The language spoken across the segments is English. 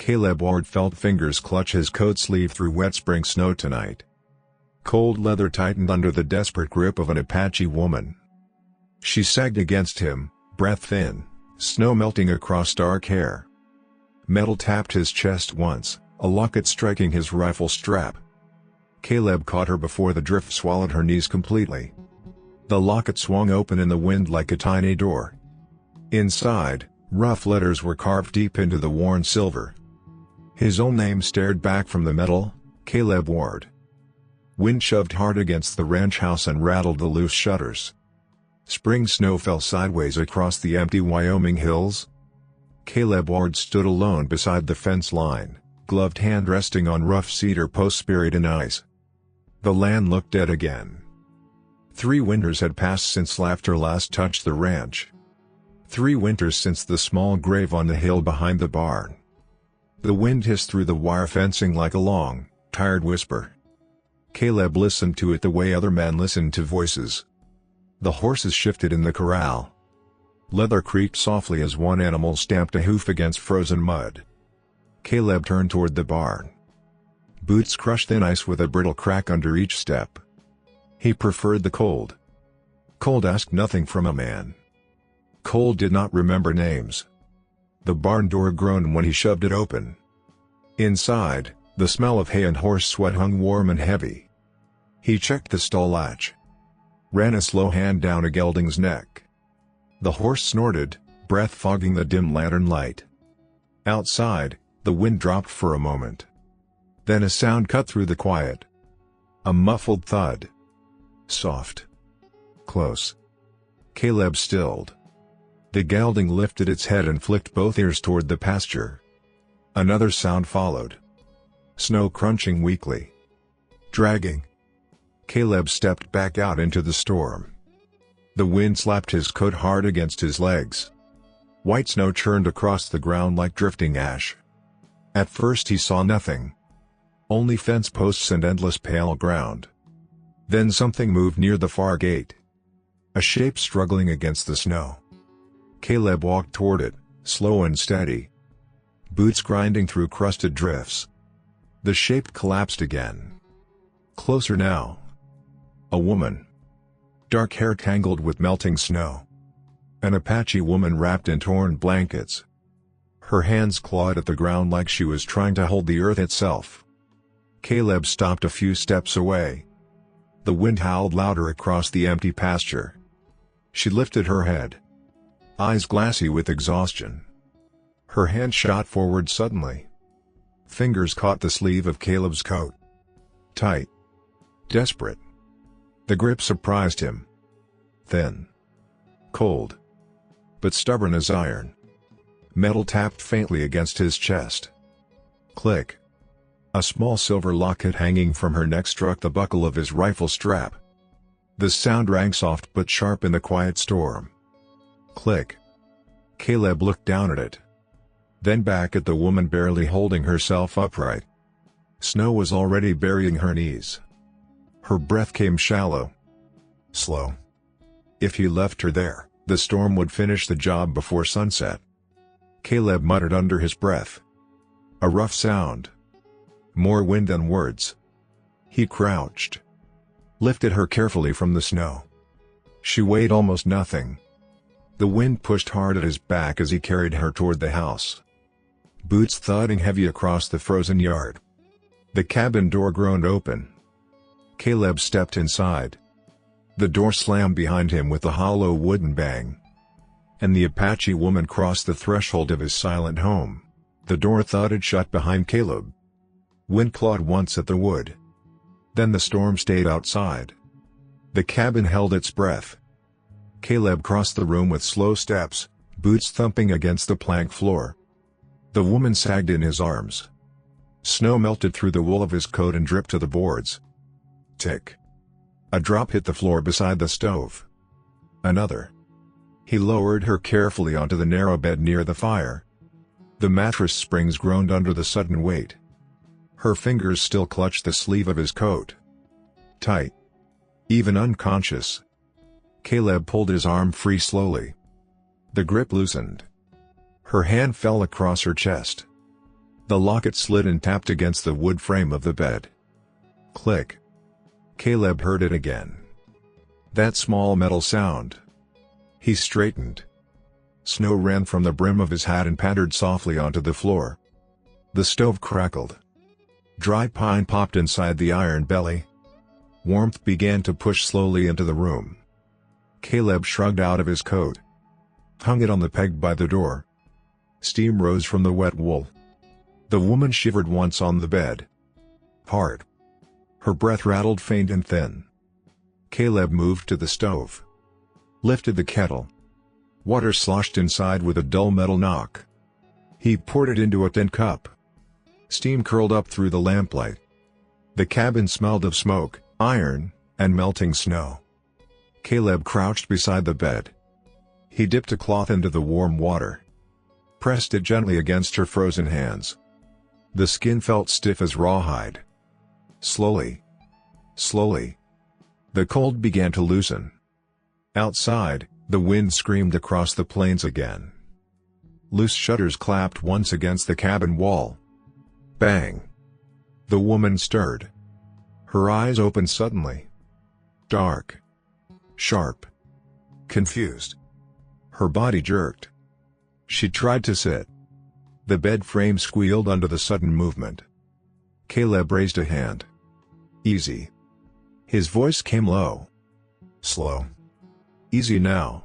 Caleb Ward felt fingers clutch his coat sleeve through wet spring snow tonight. Cold leather tightened under the desperate grip of an Apache woman. She sagged against him, breath thin, snow melting across dark hair. Metal tapped his chest once, a locket striking his rifle strap. Caleb caught her before the drift swallowed her knees completely. The locket swung open in the wind like a tiny door. Inside, rough letters were carved deep into the worn silver. His own name stared back from the metal, Caleb Ward. Wind shoved hard against the ranch house and rattled the loose shutters. Spring snow fell sideways across the empty Wyoming hills. Caleb Ward stood alone beside the fence line, gloved hand resting on rough cedar posts buried in ice. The land looked dead again. 3 winters had passed since laughter last touched the ranch. 3 winters since the small grave on the hill behind the barn. The wind hissed through the wire fencing like a long, tired whisper. Caleb listened to it the way other men listened to voices. The horses shifted in the corral. Leather creaked softly as one animal stamped a hoof against frozen mud. Caleb turned toward the barn. Boots crushed thin ice with a brittle crack under each step. He preferred the cold. Cold asked nothing from a man. Cold did not remember names. The barn door groaned when he shoved it open. Inside, the smell of hay and horse sweat hung warm and heavy. He checked the stall latch. Ran a slow hand down a gelding's neck. The horse snorted, breath fogging the dim lantern light. Outside, the wind dropped for a moment. Then a sound cut through the quiet. A muffled thud. Soft. Close. Caleb stilled. The gelding lifted its head and flicked both ears toward the pasture. Another sound followed. Snow crunching weakly. Dragging. Caleb stepped back out into the storm. The wind slapped his coat hard against his legs. White snow churned across the ground like drifting ash. At first he saw nothing. Only fence posts and endless pale ground. Then something moved near the far gate. A shape struggling against the snow. Caleb walked toward it, slow and steady. Boots grinding through crusted drifts. The shape collapsed again. Closer now. A woman. Dark hair tangled with melting snow. An Apache woman wrapped in torn blankets. Her hands clawed at the ground like she was trying to hold the earth itself. Caleb stopped a few steps away. The wind howled louder across the empty pasture. She lifted her head. Eyes glassy with exhaustion. Her hand shot forward suddenly. Fingers caught the sleeve of Caleb's coat. Tight. Desperate. The grip surprised him. Thin. Cold. But stubborn as iron. Metal tapped faintly against his chest. Click. A small silver locket hanging from her neck struck the buckle of his rifle strap. The sound rang soft but sharp in the quiet storm. Click. Caleb looked down at it. Then back at the woman barely holding herself upright. Snow was already burying her knees. Her breath came shallow. Slow. If he left her there, the storm would finish the job before sunset. Caleb muttered under his breath. A rough sound. More wind than words. He crouched. Lifted her carefully from the snow. She weighed almost nothing. The wind pushed hard at his back as he carried her toward the house. Boots thudding heavy across the frozen yard. The cabin door groaned open. Caleb stepped inside. The door slammed behind him with a hollow wooden bang. And the Apache woman crossed the threshold of his silent home. The door thudded shut behind Caleb. Wind clawed once at the wood. Then the storm stayed outside. The cabin held its breath. Caleb crossed the room with slow steps, boots thumping against the plank floor. The woman sagged in his arms. Snow melted through the wool of his coat and dripped to the boards. Tick. A drop hit the floor beside the stove. Another. He lowered her carefully onto the narrow bed near the fire. The mattress springs groaned under the sudden weight. Her fingers still clutched the sleeve of his coat. Tight. Even unconscious. Caleb pulled his arm free slowly. The grip loosened. Her hand fell across her chest. The locket slid and tapped against the wood frame of the bed. Click. Caleb heard it again. That small metal sound. He straightened. Snow ran from the brim of his hat and pattered softly onto the floor. The stove crackled. Dry pine popped inside the iron belly. Warmth began to push slowly into the room. Caleb shrugged out of his coat. Hung it on the peg by the door. Steam rose from the wet wool. The woman shivered once on the bed. Hard. Her breath rattled faint and thin. Caleb moved to the stove. Lifted the kettle. Water sloshed inside with a dull metal knock. He poured it into a tin cup. Steam curled up through the lamplight. The cabin smelled of smoke, iron, and melting snow. Caleb crouched beside the bed. He dipped a cloth into the warm water. Pressed it gently against her frozen hands. The skin felt stiff as rawhide. Slowly. Slowly. The cold began to loosen. Outside, the wind screamed across the plains again. Loose shutters clapped once against the cabin wall. Bang. The woman stirred. Her eyes opened suddenly. Dark. Sharp. Confused. Her body jerked. She tried to sit. The bed frame squealed under the sudden movement. Caleb raised a hand. Easy. His voice came low. Slow. Easy now.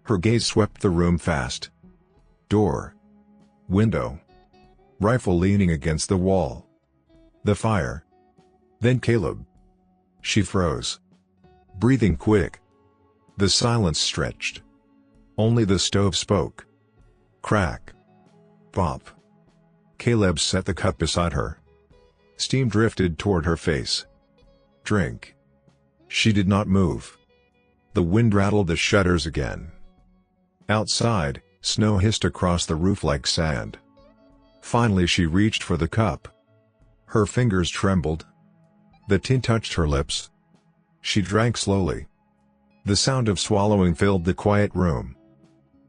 Her gaze swept the room fast. Door. Window. Rifle leaning against the wall. The fire. Then Caleb. She froze. Breathing quick. The silence stretched. Only the stove spoke. Crack. Pop. Caleb set the cup beside her. Steam drifted toward her face. Drink. She did not move. The wind rattled the shutters again. Outside, snow hissed across the roof like sand. Finally she reached for the cup. Her fingers trembled. The tin touched her lips. She drank slowly. The sound of swallowing filled the quiet room.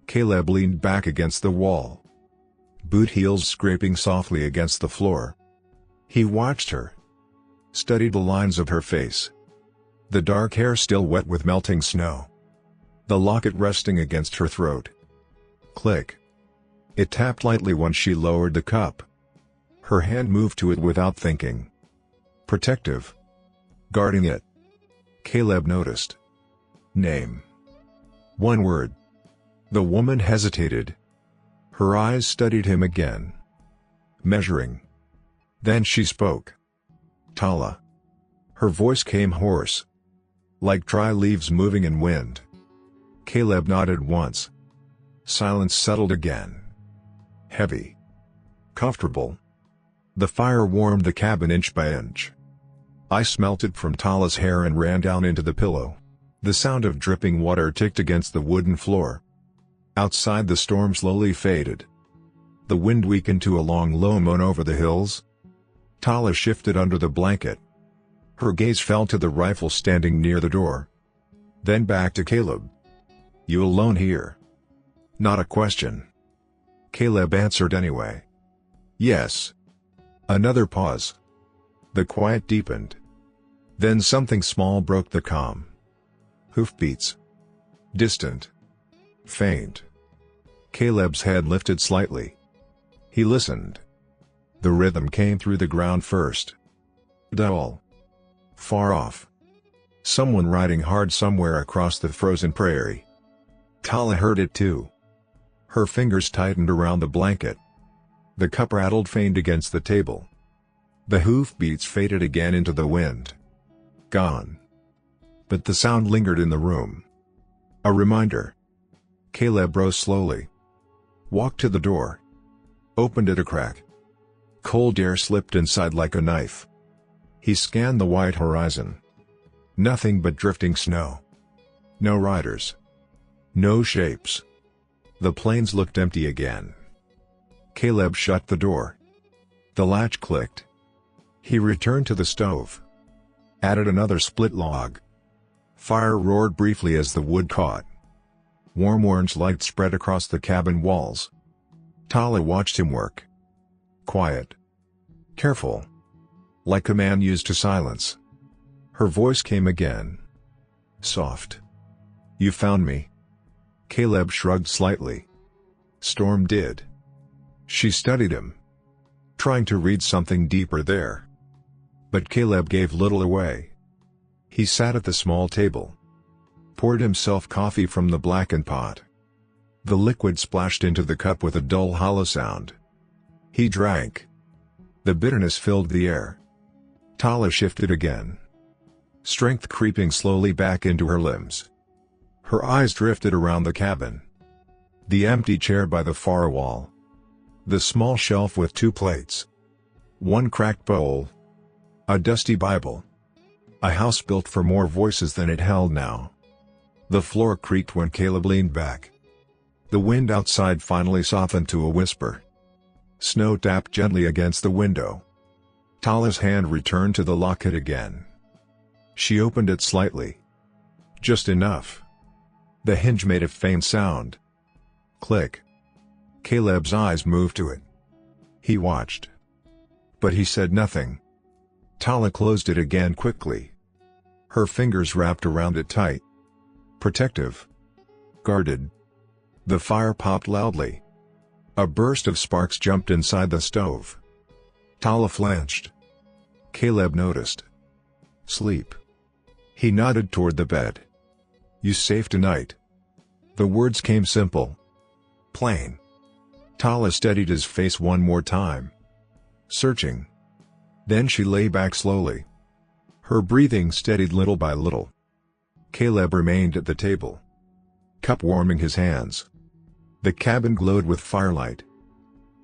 Caleb leaned back against the wall. Boot heels scraping softly against the floor. He watched her. Studied the lines of her face. The dark hair still wet with melting snow. The locket resting against her throat. Click. It tapped lightly once she lowered the cup. Her hand moved to it without thinking. Protective. Guarding it. Caleb noticed. Name. One word. The woman hesitated. Her eyes studied him again. Measuring. Then she spoke. Tala. Her voice came hoarse. Like dry leaves moving in wind. Caleb nodded once. Silence settled again. Heavy. Comfortable. The fire warmed the cabin inch by inch. Ice melted from Tala's hair and ran down into the pillow. The sound of dripping water ticked against the wooden floor. Outside the storm slowly faded. The wind weakened to a long low moan over the hills. Tala shifted under the blanket. Her gaze fell to the rifle standing near the door. Then back to Caleb. You alone here? Not a question. Caleb answered anyway. Yes. Another pause. The quiet deepened. Then something small broke the calm. Hoofbeats. Distant. Faint. Caleb's head lifted slightly. He listened. The rhythm came through the ground first. Dull. Far off. Someone riding hard somewhere across the frozen prairie. Tala heard it too. Her fingers tightened around the blanket. The cup rattled faint against the table. The hoofbeats faded again into the wind. Gone. But the sound lingered in the room. A reminder. Caleb rose slowly. Walked to the door. Opened it a crack. Cold air slipped inside like a knife. He scanned the white horizon. Nothing but drifting snow. No riders. No shapes. The plains looked empty again. Caleb shut the door. The latch clicked. He returned to the stove. Added another split log. Fire roared briefly as the wood caught. Warm orange light spread across the cabin walls. Tala watched him work. Quiet. Careful. Like a man used to silence. Her voice came again. Soft. You found me. Caleb shrugged slightly. Storm did. She studied him, trying to read something deeper there. But Caleb gave little away. He sat at the small table, poured himself coffee from the blackened pot. The liquid splashed into the cup with a dull hollow sound. He drank. The bitterness filled the air. Tala shifted again, strength creeping slowly back into her limbs. Her eyes drifted around the cabin. The empty chair by the far wall. The small shelf with 2 plates. 1 cracked bowl. A dusty Bible. A house built for more voices than it held now. The floor creaked when Caleb leaned back. The wind outside finally softened to a whisper. Snow tapped gently against the window. Tala's hand returned to the locket again. She opened it slightly. Just enough. The hinge made a faint sound. Click. Caleb's eyes moved to it. He watched. But he said nothing. Tala closed it again quickly. Her fingers wrapped around it tight. Protective. Guarded. The fire popped loudly. A burst of sparks jumped inside the stove. Tala flinched. Caleb noticed. Sleep. He nodded toward the bed. You safe tonight? The words came simple. Plain. Tala steadied his face one more time. Searching. Then she lay back slowly. Her breathing steadied little by little. Caleb remained at the table, cup warming his hands. The cabin glowed with firelight.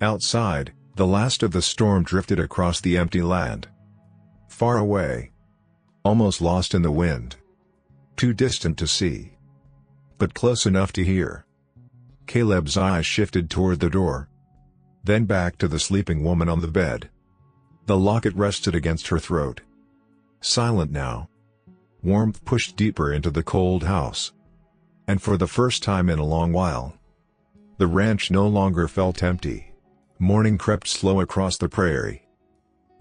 Outside, the last of the storm drifted across the empty land. Far away. Almost lost in the wind. Too distant to see, but close enough to hear. Caleb's eyes shifted toward the door, then back to the sleeping woman on the bed. The locket rested against her throat. Silent now. Warmth pushed deeper into the cold house. And for the first time in a long while, the ranch no longer felt empty. Morning crept slow across the prairie.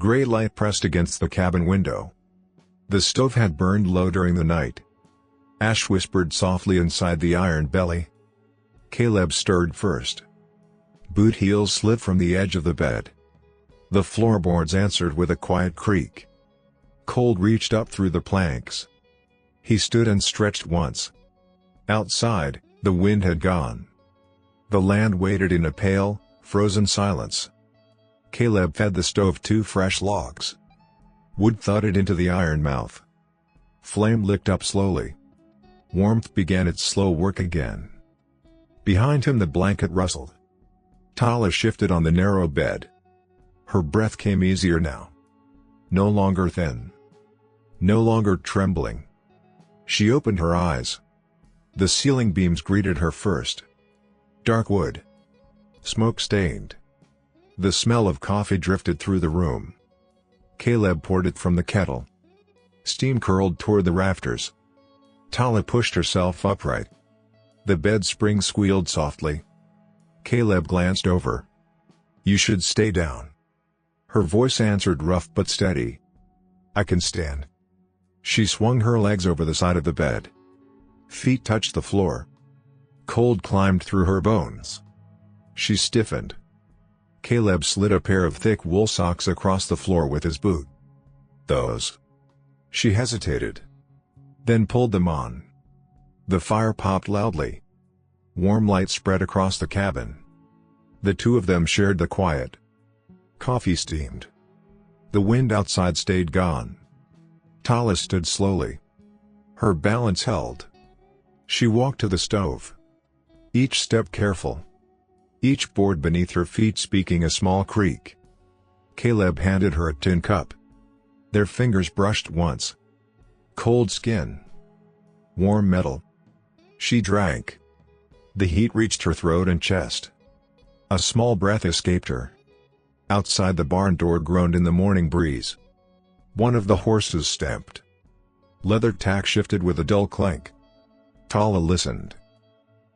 Gray light pressed against the cabin window. The stove had burned low during the night. Ash whispered softly inside the iron belly. Caleb stirred first. Boot heels slid from the edge of the bed. The floorboards answered with a quiet creak. Cold reached up through the planks. He stood and stretched once. Outside, the wind had gone. The land waited in a pale, frozen silence. Caleb fed the stove 2 fresh logs. Wood thudded into the iron mouth. Flame licked up slowly. Warmth began its slow work again. Behind him the blanket rustled. Tala shifted on the narrow bed. Her breath came easier now. No longer thin. No longer trembling. She opened her eyes. The ceiling beams greeted her first. Dark wood. Smoke-stained. The smell of coffee drifted through the room. Caleb poured it from the kettle. Steam curled toward the rafters. Tala pushed herself upright. The bed spring squealed softly. Caleb glanced over. You should stay down. Her voice answered rough but steady. I can stand. She swung her legs over the side of the bed. Feet touched the floor. Cold climbed through her bones. She stiffened. Caleb slid a pair of thick wool socks across the floor with his boot. Those. She hesitated. Then pulled them on. The fire popped loudly. Warm light spread across the cabin. The two of them shared the quiet. Coffee steamed. The wind outside stayed gone. Tala stood slowly. Her balance held. She walked to the stove. Each step careful. Each board beneath her feet speaking a small creak. Caleb handed her a tin cup. Their fingers brushed once. Cold skin. Warm metal. She drank. The heat reached her throat and chest. A small breath escaped her. Outside the barn door groaned in the morning breeze. One of the horses stamped. Leather tack shifted with a dull clank. Tala listened.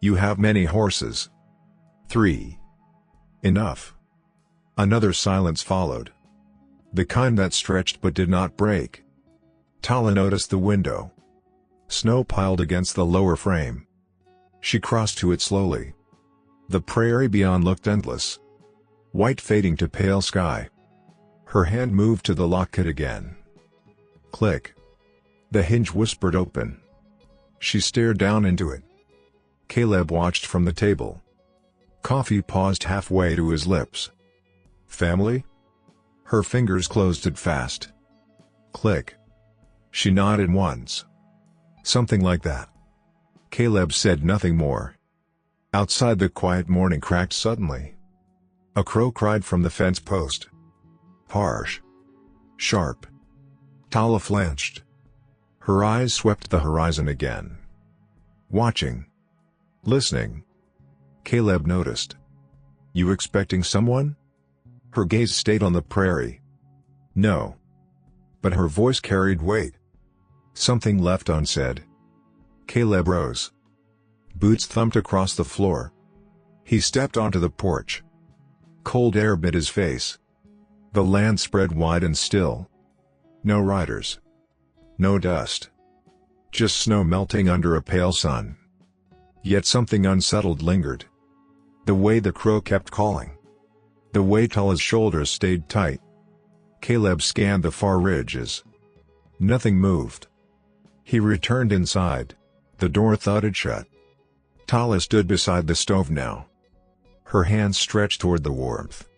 You have many horses. 3. Enough. Another silence followed. The kind that stretched but did not break. Tala noticed the window. Snow piled against the lower frame. She crossed to it slowly. The prairie beyond looked endless. White fading to pale sky. Her hand moved to the locket again. Click. The hinge whispered open. She stared down into it. Caleb watched from the table. Coffee paused halfway to his lips. Family? Her fingers closed it fast. Click. She nodded once. Something like that. Caleb said nothing more. Outside, the quiet morning cracked suddenly. A crow cried from the fence post. Harsh. Sharp. Tala flinched. Her eyes swept the horizon again. Watching. Listening. Caleb noticed. You expecting someone? Her gaze stayed on the prairie. No. But her voice carried weight. Something left unsaid. Caleb rose. Boots thumped across the floor. He stepped onto the porch. Cold air bit his face. The land spread wide and still. No riders. No dust. Just snow melting under a pale sun. Yet something unsettled lingered. The way the crow kept calling. The way Tala's shoulders stayed tight. Caleb scanned the far ridges. Nothing moved. He returned inside. The door thudded shut. Tala stood beside the stove now. Her hands stretched toward the warmth.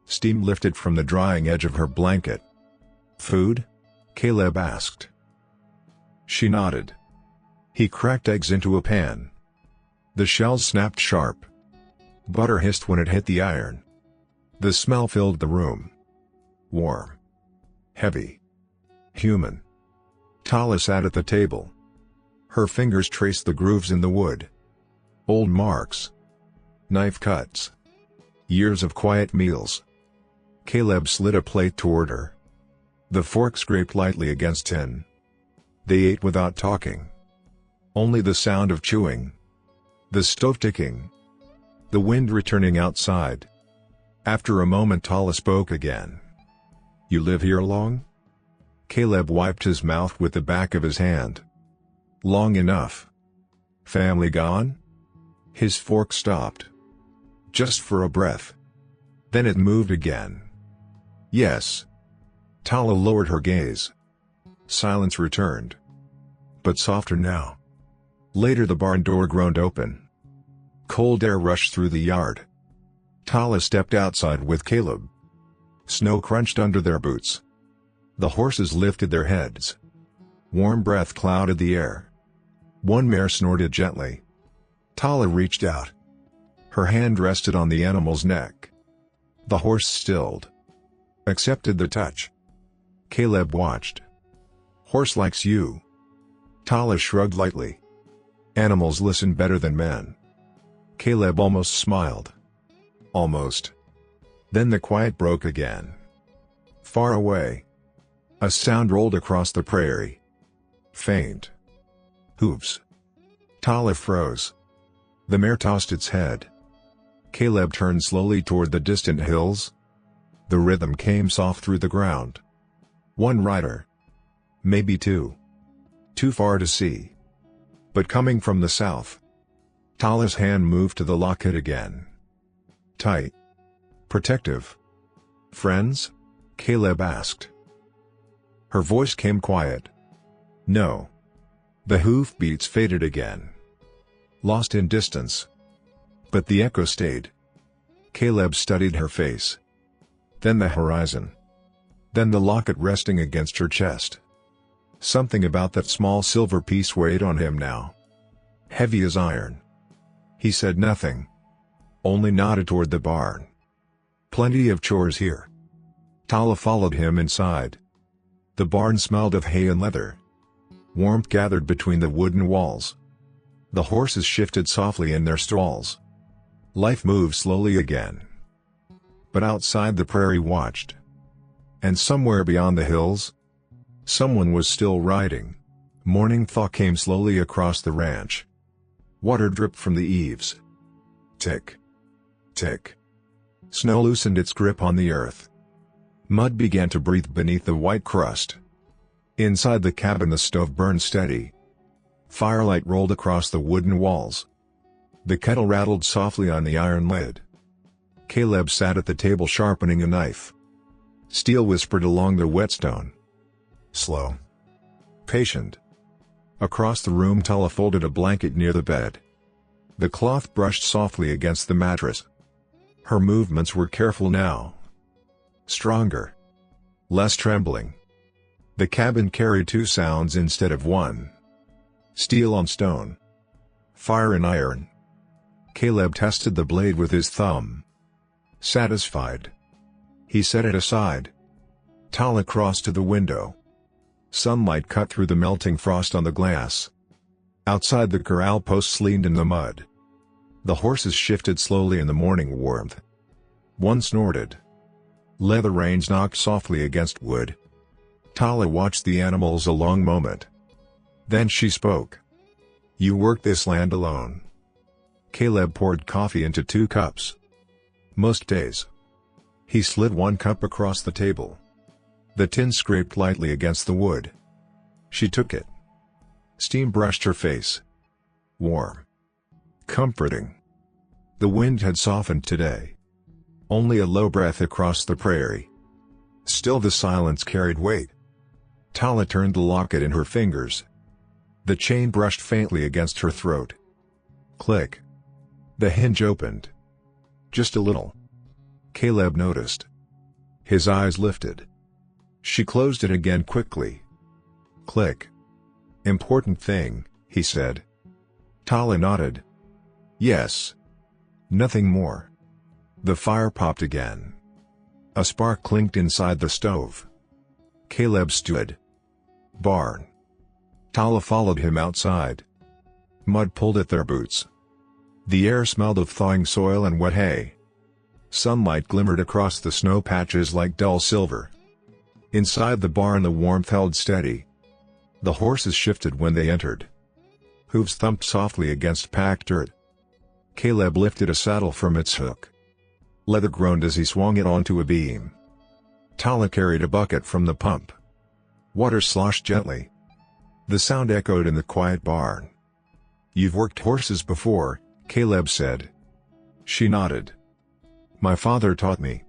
Steam lifted from the drying edge of her blanket. Food? Caleb asked. She nodded. He cracked eggs into a pan. The shells snapped sharp. Butter hissed when it hit the iron. The smell filled the room. Warm. Heavy. Human. Tala sat at the table. Her fingers traced the grooves in the wood. Old marks. Knife cuts. Years of quiet meals. Caleb slid a plate toward her. The fork scraped lightly against tin. They ate without talking. Only the sound of chewing. The stove ticking. The wind returning outside. After a moment, Tala spoke again. You live here long? Caleb wiped his mouth with the back of his hand. Long enough. Family gone? His fork stopped. Just for a breath. Then it moved again. Yes. Tala lowered her gaze. Silence returned. But softer now. Later, the barn door groaned open. Cold air rushed through the yard. Tala stepped outside with Caleb. Snow crunched under their boots. The horses lifted their heads. Warm breath clouded the air. One mare snorted gently. Tala reached out. Her hand rested on the animal's neck. The horse stilled. Accepted the touch. Caleb watched. Horse likes you. Tala shrugged lightly. Animals listen better than men. Caleb almost smiled. Almost. Then the quiet broke again. Far away. A sound rolled across the prairie. Faint. Hooves. Tala froze. The mare tossed its head. Caleb turned slowly toward the distant hills. The rhythm came soft through the ground. One rider. Maybe two. Too far to see. But coming from the south. Tala's hand moved to the locket again. Tight. Protective. Friends? Caleb asked. Her voice came quiet. No. The hoofbeats faded again. Lost in distance. But the echo stayed. Caleb studied her face. Then the horizon. Then the locket resting against her chest. Something about that small silver piece weighed on him now. Heavy as iron. He said nothing. Only nodded toward the barn. Plenty of chores here. Tala followed him inside. The barn smelled of hay and leather. Warmth gathered between the wooden walls. The horses shifted softly in their stalls. Life moved slowly again. But outside, the prairie watched. And somewhere beyond the hills, someone was still riding. Morning thaw came slowly across the ranch. Water dripped from the eaves. Tick. Tick. Snow loosened its grip on the earth. Mud began to breathe beneath the white crust. Inside the cabin the stove burned steady. Firelight rolled across the wooden walls. The kettle rattled softly on the iron lid. Caleb sat at the table sharpening a knife. Steel whispered along the whetstone. Slow. Patient. Across the room Tala folded a blanket near the bed. The cloth brushed softly against the mattress. Her movements were careful now. Stronger. Less trembling. The cabin carried two sounds instead of one. Steel on stone. Fire in iron. Caleb tested the blade with his thumb. Satisfied. He set it aside. Tala crossed to the window. Sunlight cut through the melting frost on the glass. Outside the corral posts leaned in the mud. The horses shifted slowly in the morning warmth. One snorted. Leather reins knocked softly against wood. Tala watched the animals a long moment. Then she spoke. "You work this land alone?" Caleb poured coffee into 2 cups. "Most days." He slid one cup across the table. The tin scraped lightly against the wood. She took it. Steam brushed her face. Warm. Comforting. The wind had softened today. Only a low breath across the prairie. Still the silence carried weight. Tala turned the locket in her fingers. The chain brushed faintly against her throat. Click. The hinge opened. Just a little. Caleb noticed. His eyes lifted. She closed it again quickly. Click. "Important thing," he said. Tala nodded. "Yes." Nothing more. The fire popped again. A spark clinked inside the stove. Caleb stood. Barn. Tala followed him outside. Mud pulled at their boots. The air smelled of thawing soil and wet hay. Sunlight glimmered across the snow patches like dull silver. Inside the barn the warmth held steady. The horses shifted when they entered. Hooves thumped softly against packed dirt. Caleb lifted a saddle from its hook. Leather groaned as he swung it onto a beam. Tala carried a bucket from the pump. Water sloshed gently. The sound echoed in the quiet barn. "You've worked horses before," Caleb said. She nodded. "My father taught me."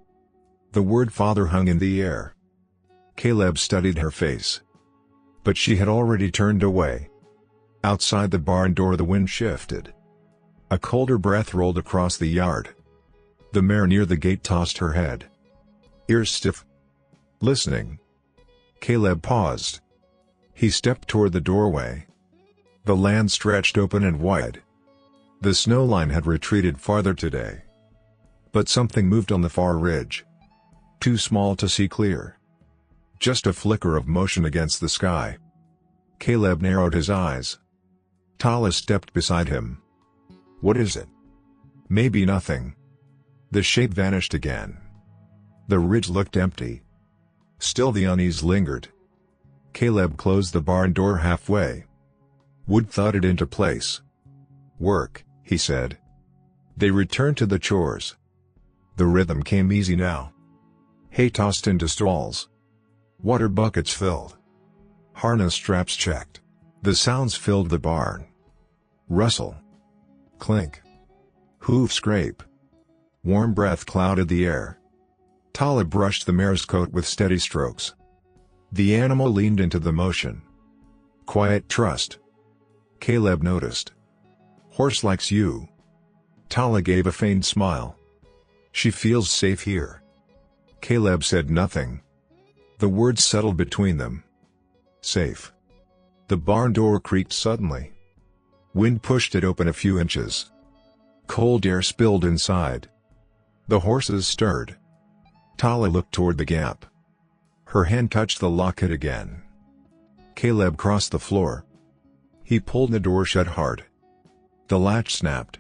The word father hung in the air. Caleb studied her face. But she had already turned away. Outside the barn door the wind shifted. A colder breath rolled across the yard. The mare near the gate tossed her head. Ears stiff. Listening. Caleb paused. He stepped toward the doorway. The land stretched open and wide. The snow line had retreated farther today. But something moved on the far ridge. Too small to see clear. Just a flicker of motion against the sky. Caleb narrowed his eyes. Tala stepped beside him. "What is it?" "Maybe nothing." The shape vanished again. The ridge looked empty. Still the unease lingered. Caleb closed the barn door halfway. Wood thudded into place. "Work," he said. They returned to the chores. The rhythm came easy now. Hay tossed into stalls. Water buckets filled. Harness straps checked. The sounds filled the barn. Rustle. Clink. Hoof scrape. Warm breath clouded the air. Tala brushed the mare's coat with steady strokes. The animal leaned into the motion. Quiet trust. Caleb noticed. "Horse likes you." Tala gave a faint smile. "She feels safe here." Caleb said nothing. The words settled between them. Safe. The barn door creaked suddenly. Wind pushed it open a few inches. Cold air spilled inside. The horses stirred. Tala looked toward the gap. Her hand touched the locket again. Caleb crossed the floor. He pulled the door shut hard. The latch snapped.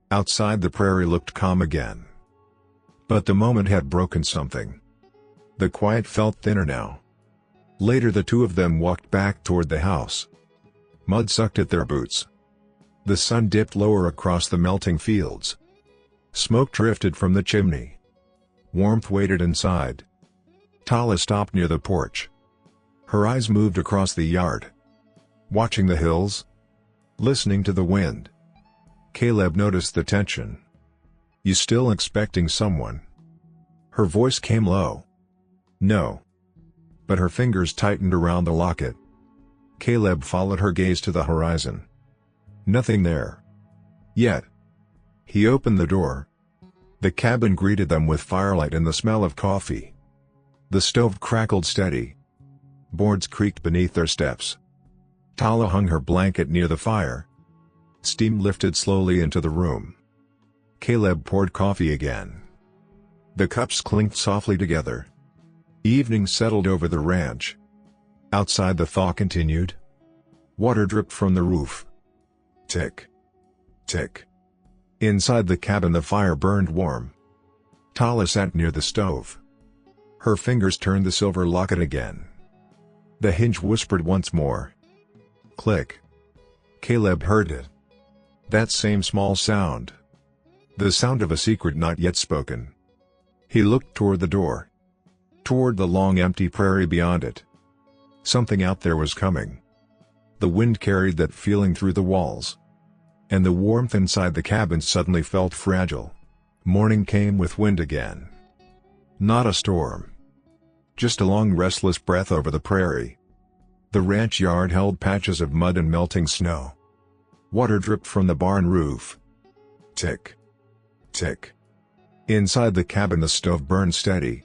Outside the prairie looked calm again. But the moment had broken something. The quiet felt thinner now. Later the two of them walked back toward the house. Mud sucked at their boots. The sun dipped lower across the melting fields. Smoke drifted from the chimney. Warmth waited inside. Tala stopped near the porch. Her eyes moved across the yard. Watching the hills? Listening to the wind. Caleb noticed the tension. "You still expecting someone?" Her voice came low. "No." But her fingers tightened around the locket. Caleb followed her gaze to the horizon. Nothing there. Yet. He opened the door. The cabin greeted them with firelight and the smell of coffee. The stove crackled steady. Boards creaked beneath their steps. Tala hung her blanket near the fire. Steam lifted slowly into the room. Caleb poured coffee again. The cups clinked softly together. Evening settled over the ranch. Outside the thaw continued. Water dripped from the roof. Tick. Tick. Inside the cabin the fire burned warm. Tala sat near the stove. Her fingers turned the silver locket again. The hinge whispered once more. Click. Caleb heard it. That same small sound. The sound of a secret not yet spoken. He looked toward the door. Toward the long empty prairie beyond it. Something out there was coming. The wind carried that feeling through the walls. And the warmth inside the cabin suddenly felt fragile. Morning came with wind again. Not a storm. Just a long restless breath over the prairie. The ranch yard held patches of mud and melting snow. Water dripped from the barn roof. Tick. Tick. Inside the cabin the stove burned steady.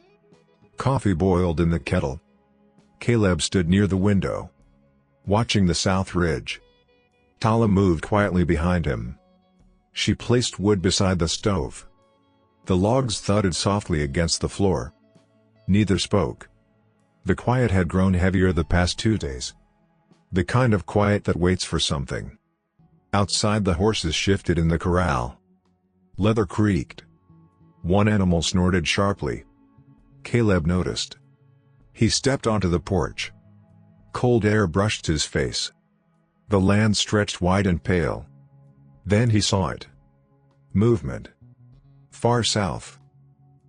Coffee boiled in the kettle. Caleb stood near the window. Watching the south ridge. Tala moved quietly behind him. She placed wood beside the stove. The logs thudded softly against the floor. Neither spoke. The quiet had grown heavier the past 2 days. The kind of quiet that waits for something. Outside the horses shifted in the corral. Leather creaked. One animal snorted sharply. Caleb noticed. He stepped onto the porch. Cold air brushed his face. The land stretched wide and pale. Then he saw it. Movement. Far south.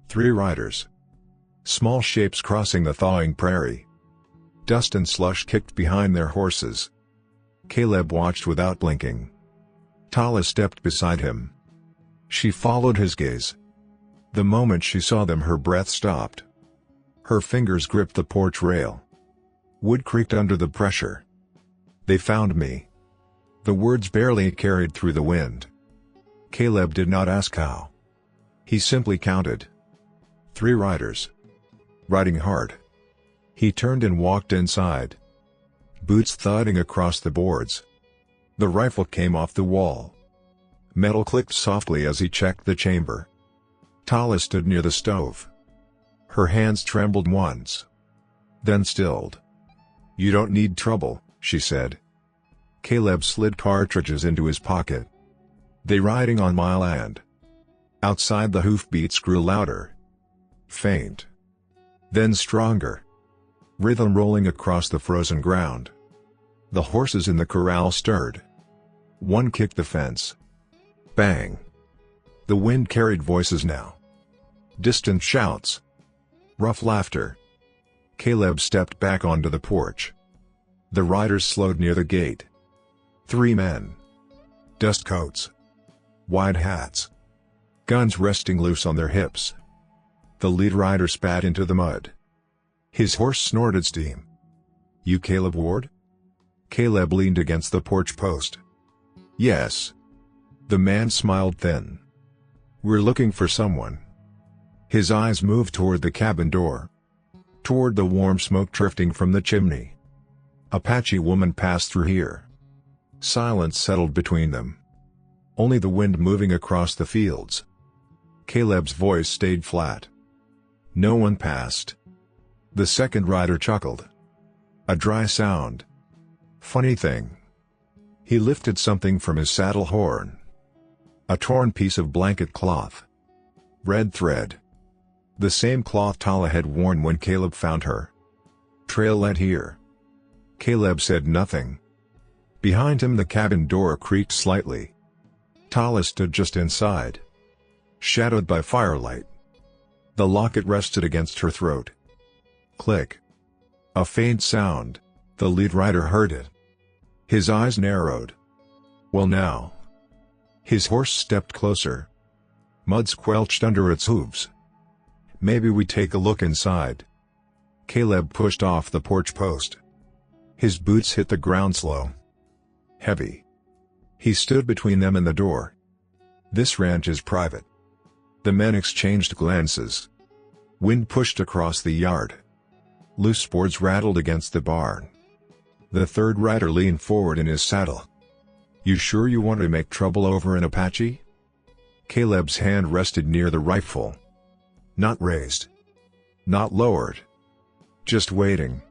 3 riders. Small shapes crossing the thawing prairie. Dust and slush kicked behind their horses. Caleb watched without blinking. Tala stepped beside him. She followed his gaze. The moment she saw them her breath stopped. Her fingers gripped the porch rail. Wood creaked under the pressure. "They found me." The words barely carried through the wind. Caleb did not ask how. He simply counted. 3 riders. Riding hard. He turned and walked inside. Boots thudding across the boards. The rifle came off the wall. Metal clicked softly as he checked the chamber. Tala stood near the stove. Her hands trembled once. Then stilled. "You don't need trouble," she said. Caleb slid cartridges into his pocket. They riding on my land. Outside the hoofbeats grew louder. Faint. Then stronger. Rhythm rolling across the frozen ground. The horses in the corral stirred. One kicked the fence. Bang. The wind carried voices now. Distant shouts. Rough laughter. Caleb stepped back onto the porch. The riders slowed near the gate. 3 men. Dust coats. Wide hats. Guns resting loose on their hips. The lead rider spat into the mud. His horse snorted steam. "You Caleb Ward?" Caleb leaned against the porch post. "Yes." The man smiled thin. "We're looking for someone." His eyes moved toward the cabin door. Toward the warm smoke drifting from the chimney. "Apache Woman passed through here." Silence settled between them. Only the wind moving across the fields. Caleb's voice stayed flat. "No one passed." The second rider chuckled. A dry sound. "Funny thing." He lifted something from his saddle horn. A torn piece of blanket cloth. Red thread. The same cloth Tala had worn when Caleb found her. "Trail led here." Caleb said nothing. Behind him the cabin door creaked slightly. Tala stood just inside. Shadowed by firelight. The locket rested against her throat. Click. A faint sound. The lead rider heard it. His eyes narrowed. Well now. His horse stepped closer. Mud squelched under its hooves. Maybe we take a look inside. Caleb pushed off the porch post. His boots hit the ground slow. Heavy. He stood between them and the door. This ranch is private. The men exchanged glances. Wind pushed across the yard. Loose boards rattled against the barn. The third rider leaned forward in his saddle. You sure you want to make trouble over an Apache? Caleb's hand rested near the rifle. Not raised. Not lowered. Just waiting.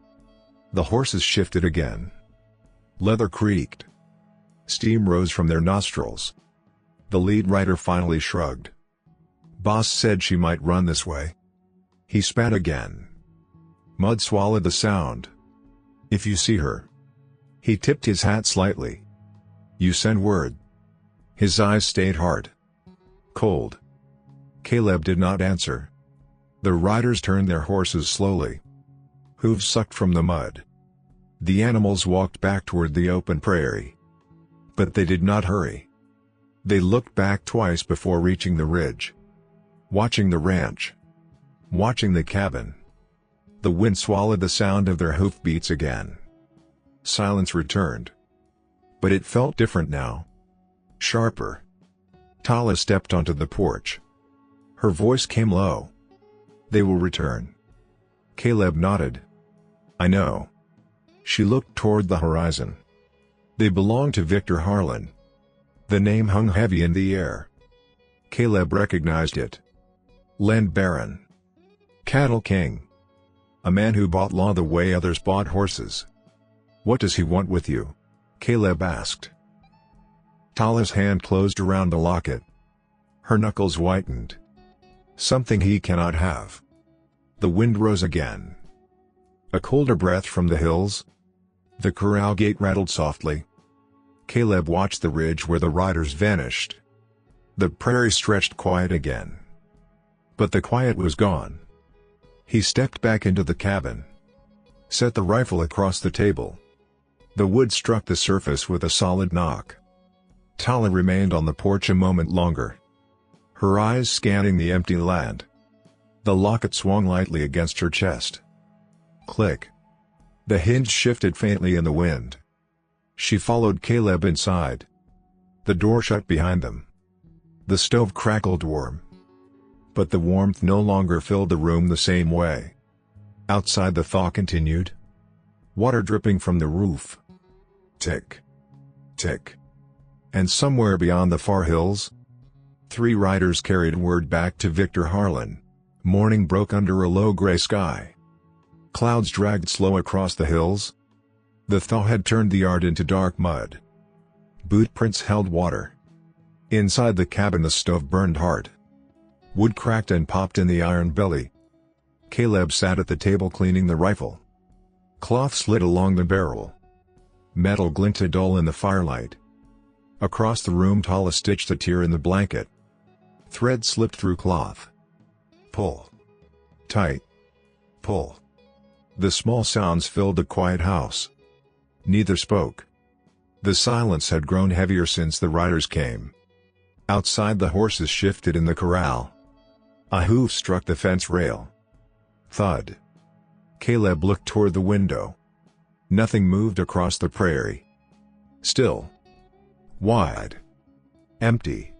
The horses shifted again. Leather creaked. Steam rose from their nostrils. The lead rider finally shrugged. Boss said she might run this way. He spat again. Mud swallowed the sound. If you see her. He tipped his hat slightly. You send word. His eyes stayed hard. Cold. Caleb did not answer. The riders turned their horses slowly. Hooves sucked from the mud. The animals walked back toward the open prairie. But they did not hurry. They looked back twice before reaching the ridge. Watching the ranch. Watching the cabin. The wind swallowed the sound of their hoofbeats again. Silence returned. But it felt different now. Sharper. Tala stepped onto the porch. Her voice came low. They will return. Caleb nodded. I know. She looked toward the horizon. They belonged to Victor Harlan. The name hung heavy in the air. Caleb recognized it. Land Baron. Cattle King. A man who bought law the way others bought horses. What does he want with you? Caleb asked. Tala's hand closed around the locket. Her knuckles whitened. Something he cannot have. The wind rose again. A colder breath from the hills. The corral gate rattled softly. Caleb watched the ridge where the riders vanished. The prairie stretched quiet again. But the quiet was gone. He stepped back into the cabin. Set the rifle across the table. The wood struck the surface with a solid knock. Tala remained on the porch a moment longer. Her eyes scanning the empty land. The locket swung lightly against her chest. Click. The hinge shifted faintly in the wind. She followed Caleb inside. The door shut behind them. The stove crackled warm. But the warmth no longer filled the room the same way. Outside the thaw continued. Water dripping from the roof. Tick. Tick. And somewhere beyond the far hills, 3 riders carried word back to Victor Harlan. Morning broke under a low gray sky. Clouds dragged slow across the hills. The thaw had turned the yard into dark mud. Boot prints held water. Inside the cabin the stove burned hard. Wood cracked and popped in the iron belly. Caleb sat at the table cleaning the rifle. Cloth slid along the barrel. Metal glinted dull in the firelight. Across the room Tala stitched a tear in the blanket. Thread slipped through cloth. Pull. Tight. Pull. The small sounds filled the quiet house. Neither spoke. The silence had grown heavier since the riders came. Outside the horses shifted in the corral. A hoof struck the fence rail. Thud. Caleb looked toward the window. Nothing moved across the prairie. Still. Wide. Empty.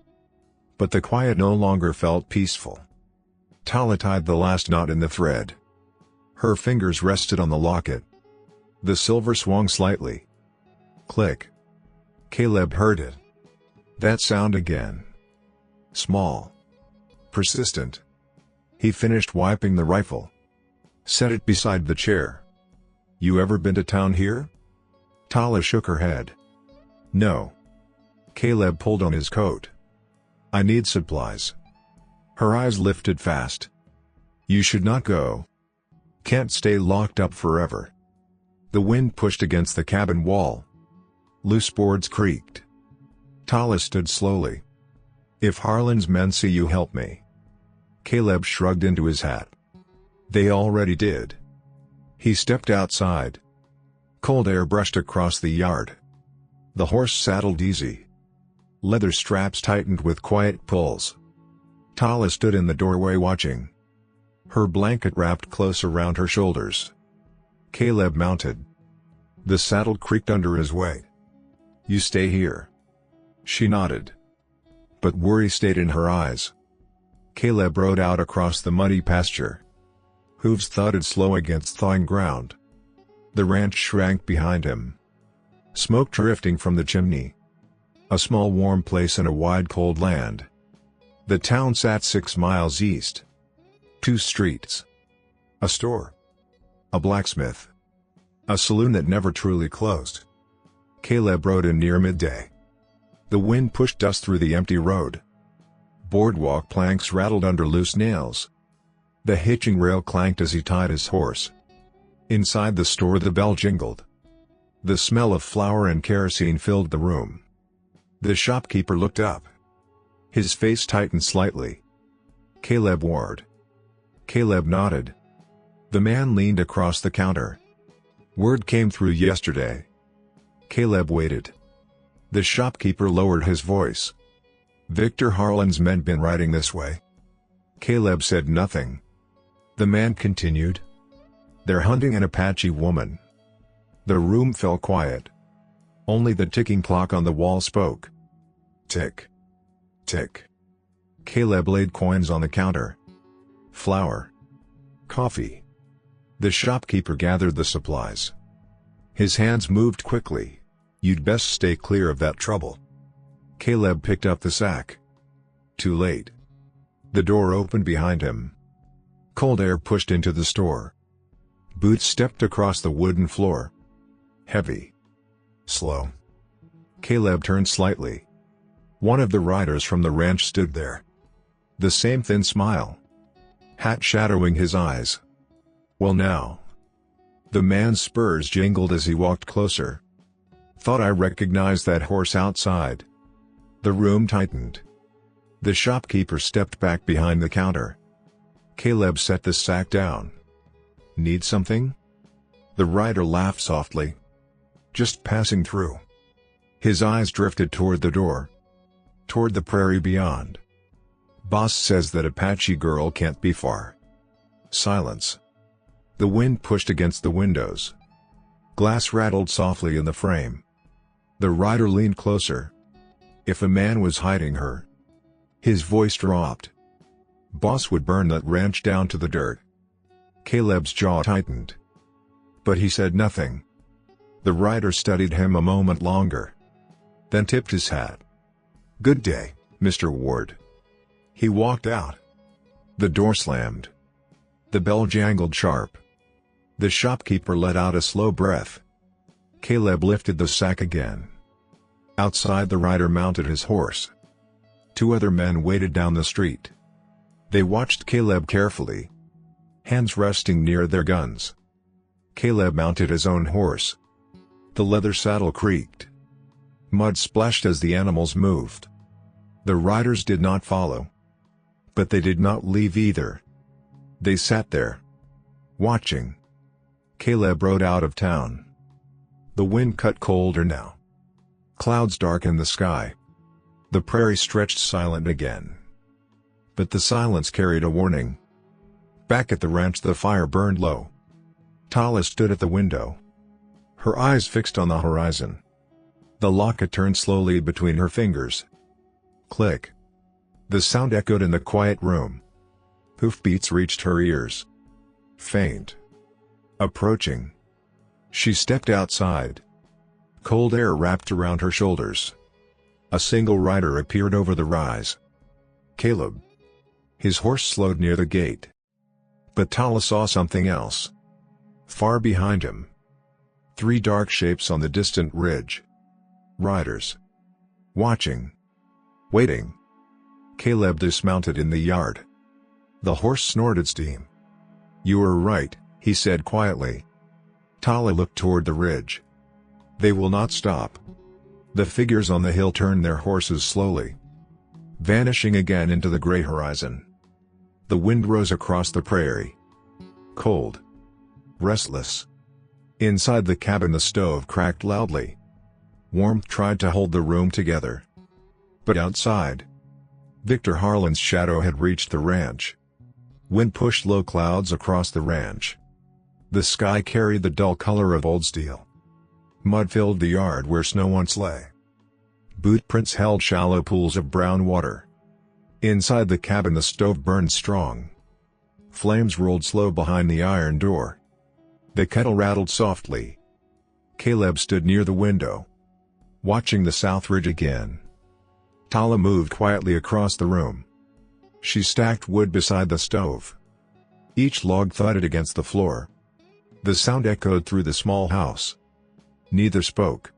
But the quiet no longer felt peaceful. Tala tied the last knot in the thread. Her fingers rested on the locket. The silver swung slightly. Click. Caleb heard it. That sound again. Small. Persistent. He finished wiping the rifle. Set it beside the chair. You ever been to town here? Tala shook her head. No. Caleb pulled on his coat. I need supplies. Her eyes lifted fast. You should not go. Can't stay locked up forever. The wind pushed against the cabin wall. Loose boards creaked. Tala stood slowly. If Harlan's men see you, help me. Caleb shrugged into his hat. They already did. He stepped outside. Cold air brushed across the yard. The horse saddled easy. Leather straps tightened with quiet pulls. Tala stood in the doorway watching. Her blanket wrapped close around her shoulders. Caleb mounted. The saddle creaked under his weight. "You stay here." She nodded. But worry stayed in her eyes. Caleb rode out across the muddy pasture. Hooves thudded slow against thawing ground. The ranch shrank behind him. Smoke drifting from the chimney. A small warm place in a wide cold land. The town sat 6 miles east. 2 streets. A store. A blacksmith. A saloon that never truly closed. Caleb rode in near midday. The wind pushed dust through the empty road. Boardwalk planks rattled under loose nails. The hitching rail clanked as he tied his horse. Inside the store the bell jingled. The smell of flour and kerosene filled the room. The shopkeeper looked up. His face tightened slightly. "Caleb Ward." Caleb nodded. The man leaned across the counter. "Word came through yesterday." Caleb waited. The shopkeeper lowered his voice. "Victor Harlan's men been riding this way." Caleb said nothing. The man continued. "They're hunting an Apache woman." The room fell quiet. Only the ticking clock on the wall spoke. Tick. Tick. Caleb laid coins on the counter. Flour. Coffee. The shopkeeper gathered the supplies. His hands moved quickly. "You'd best stay clear of that trouble." Caleb picked up the sack. Too late. The door opened behind him. Cold air pushed into the store. Boots stepped across the wooden floor. Heavy. Slow. Caleb turned slightly. One of the riders from the ranch stood there. The same thin smile. Hat shadowing his eyes. "Well now." The man's spurs jingled as he walked closer. "Thought I recognized that horse outside." The room tightened. The shopkeeper stepped back behind the counter. Caleb set the sack down. "Need something?" The rider laughed softly. "Just passing through." His eyes drifted toward the door. Toward the prairie beyond. "Boss says that Apache girl can't be far." Silence. The wind pushed against the windows. Glass rattled softly in the frame. The rider leaned closer. "If a man was hiding her." His voice dropped. "Boss would burn that ranch down to the dirt." Caleb's jaw tightened. But he said nothing. The rider studied him a moment longer. Then tipped his hat. "Good day, Mr. Ward." He walked out. The door slammed. The bell jangled sharp. The shopkeeper let out a slow breath. Caleb lifted the sack again. Outside the rider mounted his horse. 2 other men waited down the street. They watched Caleb carefully. Hands resting near their guns. Caleb mounted his own horse. The leather saddle creaked. Mud splashed as the animals moved. The riders did not follow. But they did not leave either. They sat there. Watching. Caleb rode out of town. The wind cut colder now. Clouds darkened the sky. The prairie stretched silent again. But the silence carried a warning. Back at the ranch the fire burned low. Tala stood at the window. Her eyes fixed on the horizon. The locket turned slowly between her fingers. Click. The sound echoed in the quiet room. Hoofbeats reached her ears. Faint. Approaching. She stepped outside. Cold air wrapped around her shoulders. A single rider appeared over the rise. Caleb. His horse slowed near the gate. But Tala saw something else. Far behind him. 3 dark shapes on the distant ridge. Riders. Watching. Waiting. Caleb dismounted in the yard. The horse snorted steam. "You were right," he said quietly. Tala looked toward the ridge. "They will not stop." The figures on the hill turned their horses slowly. Vanishing again into the gray horizon. The wind rose across the prairie. Cold. Restless. Inside the cabin the stove cracked loudly. Warmth tried to hold the room together. But outside, Victor Harlan's shadow had reached the ranch. Wind pushed low clouds across the ranch. The sky carried the dull color of old steel. Mud filled the yard where snow once lay. Boot prints held shallow pools of brown water. Inside the cabin the stove burned strong. Flames rolled slow behind the iron door. The kettle rattled softly. Caleb stood near the window, watching the south ridge again. Tala moved quietly across the room. She stacked wood beside the stove. Each log thudded against the floor. The sound echoed through the small house. Neither spoke.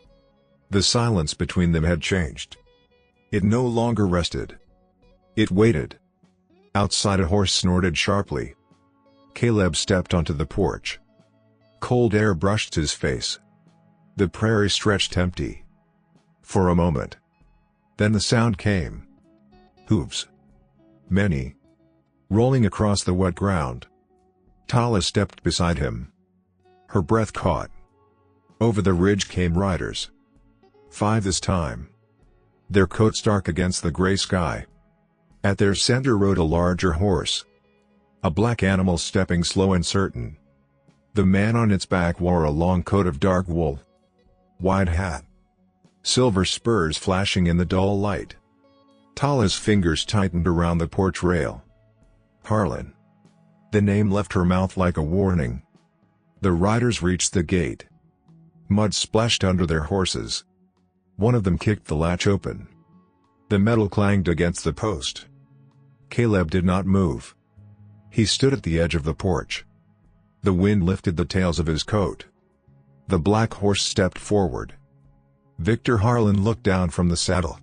The silence between them had changed. It no longer rested. It waited. Outside a horse snorted sharply. Caleb stepped onto the porch. Cold air brushed his face. The prairie stretched empty. For a moment. Then the sound came. Hooves. Many. Rolling across the wet ground. Tala stepped beside him. Her breath caught. Over the ridge came riders. 5 this time. Their coats dark against the gray sky. At their center rode a larger horse. A black animal stepping slow and certain. The man on its back wore a long coat of dark wool. Wide hat. Silver spurs flashing in the dull light. Tala's fingers tightened around the porch rail. Harlan. The name left her mouth like a warning. The riders reached the gate. Mud splashed under their horses. One of them kicked the latch open. The metal clanged against the post. Caleb did not move. He stood at the edge of the porch. The wind lifted the tails of his coat. The black horse stepped forward. Victor Harlan looked down from the saddle.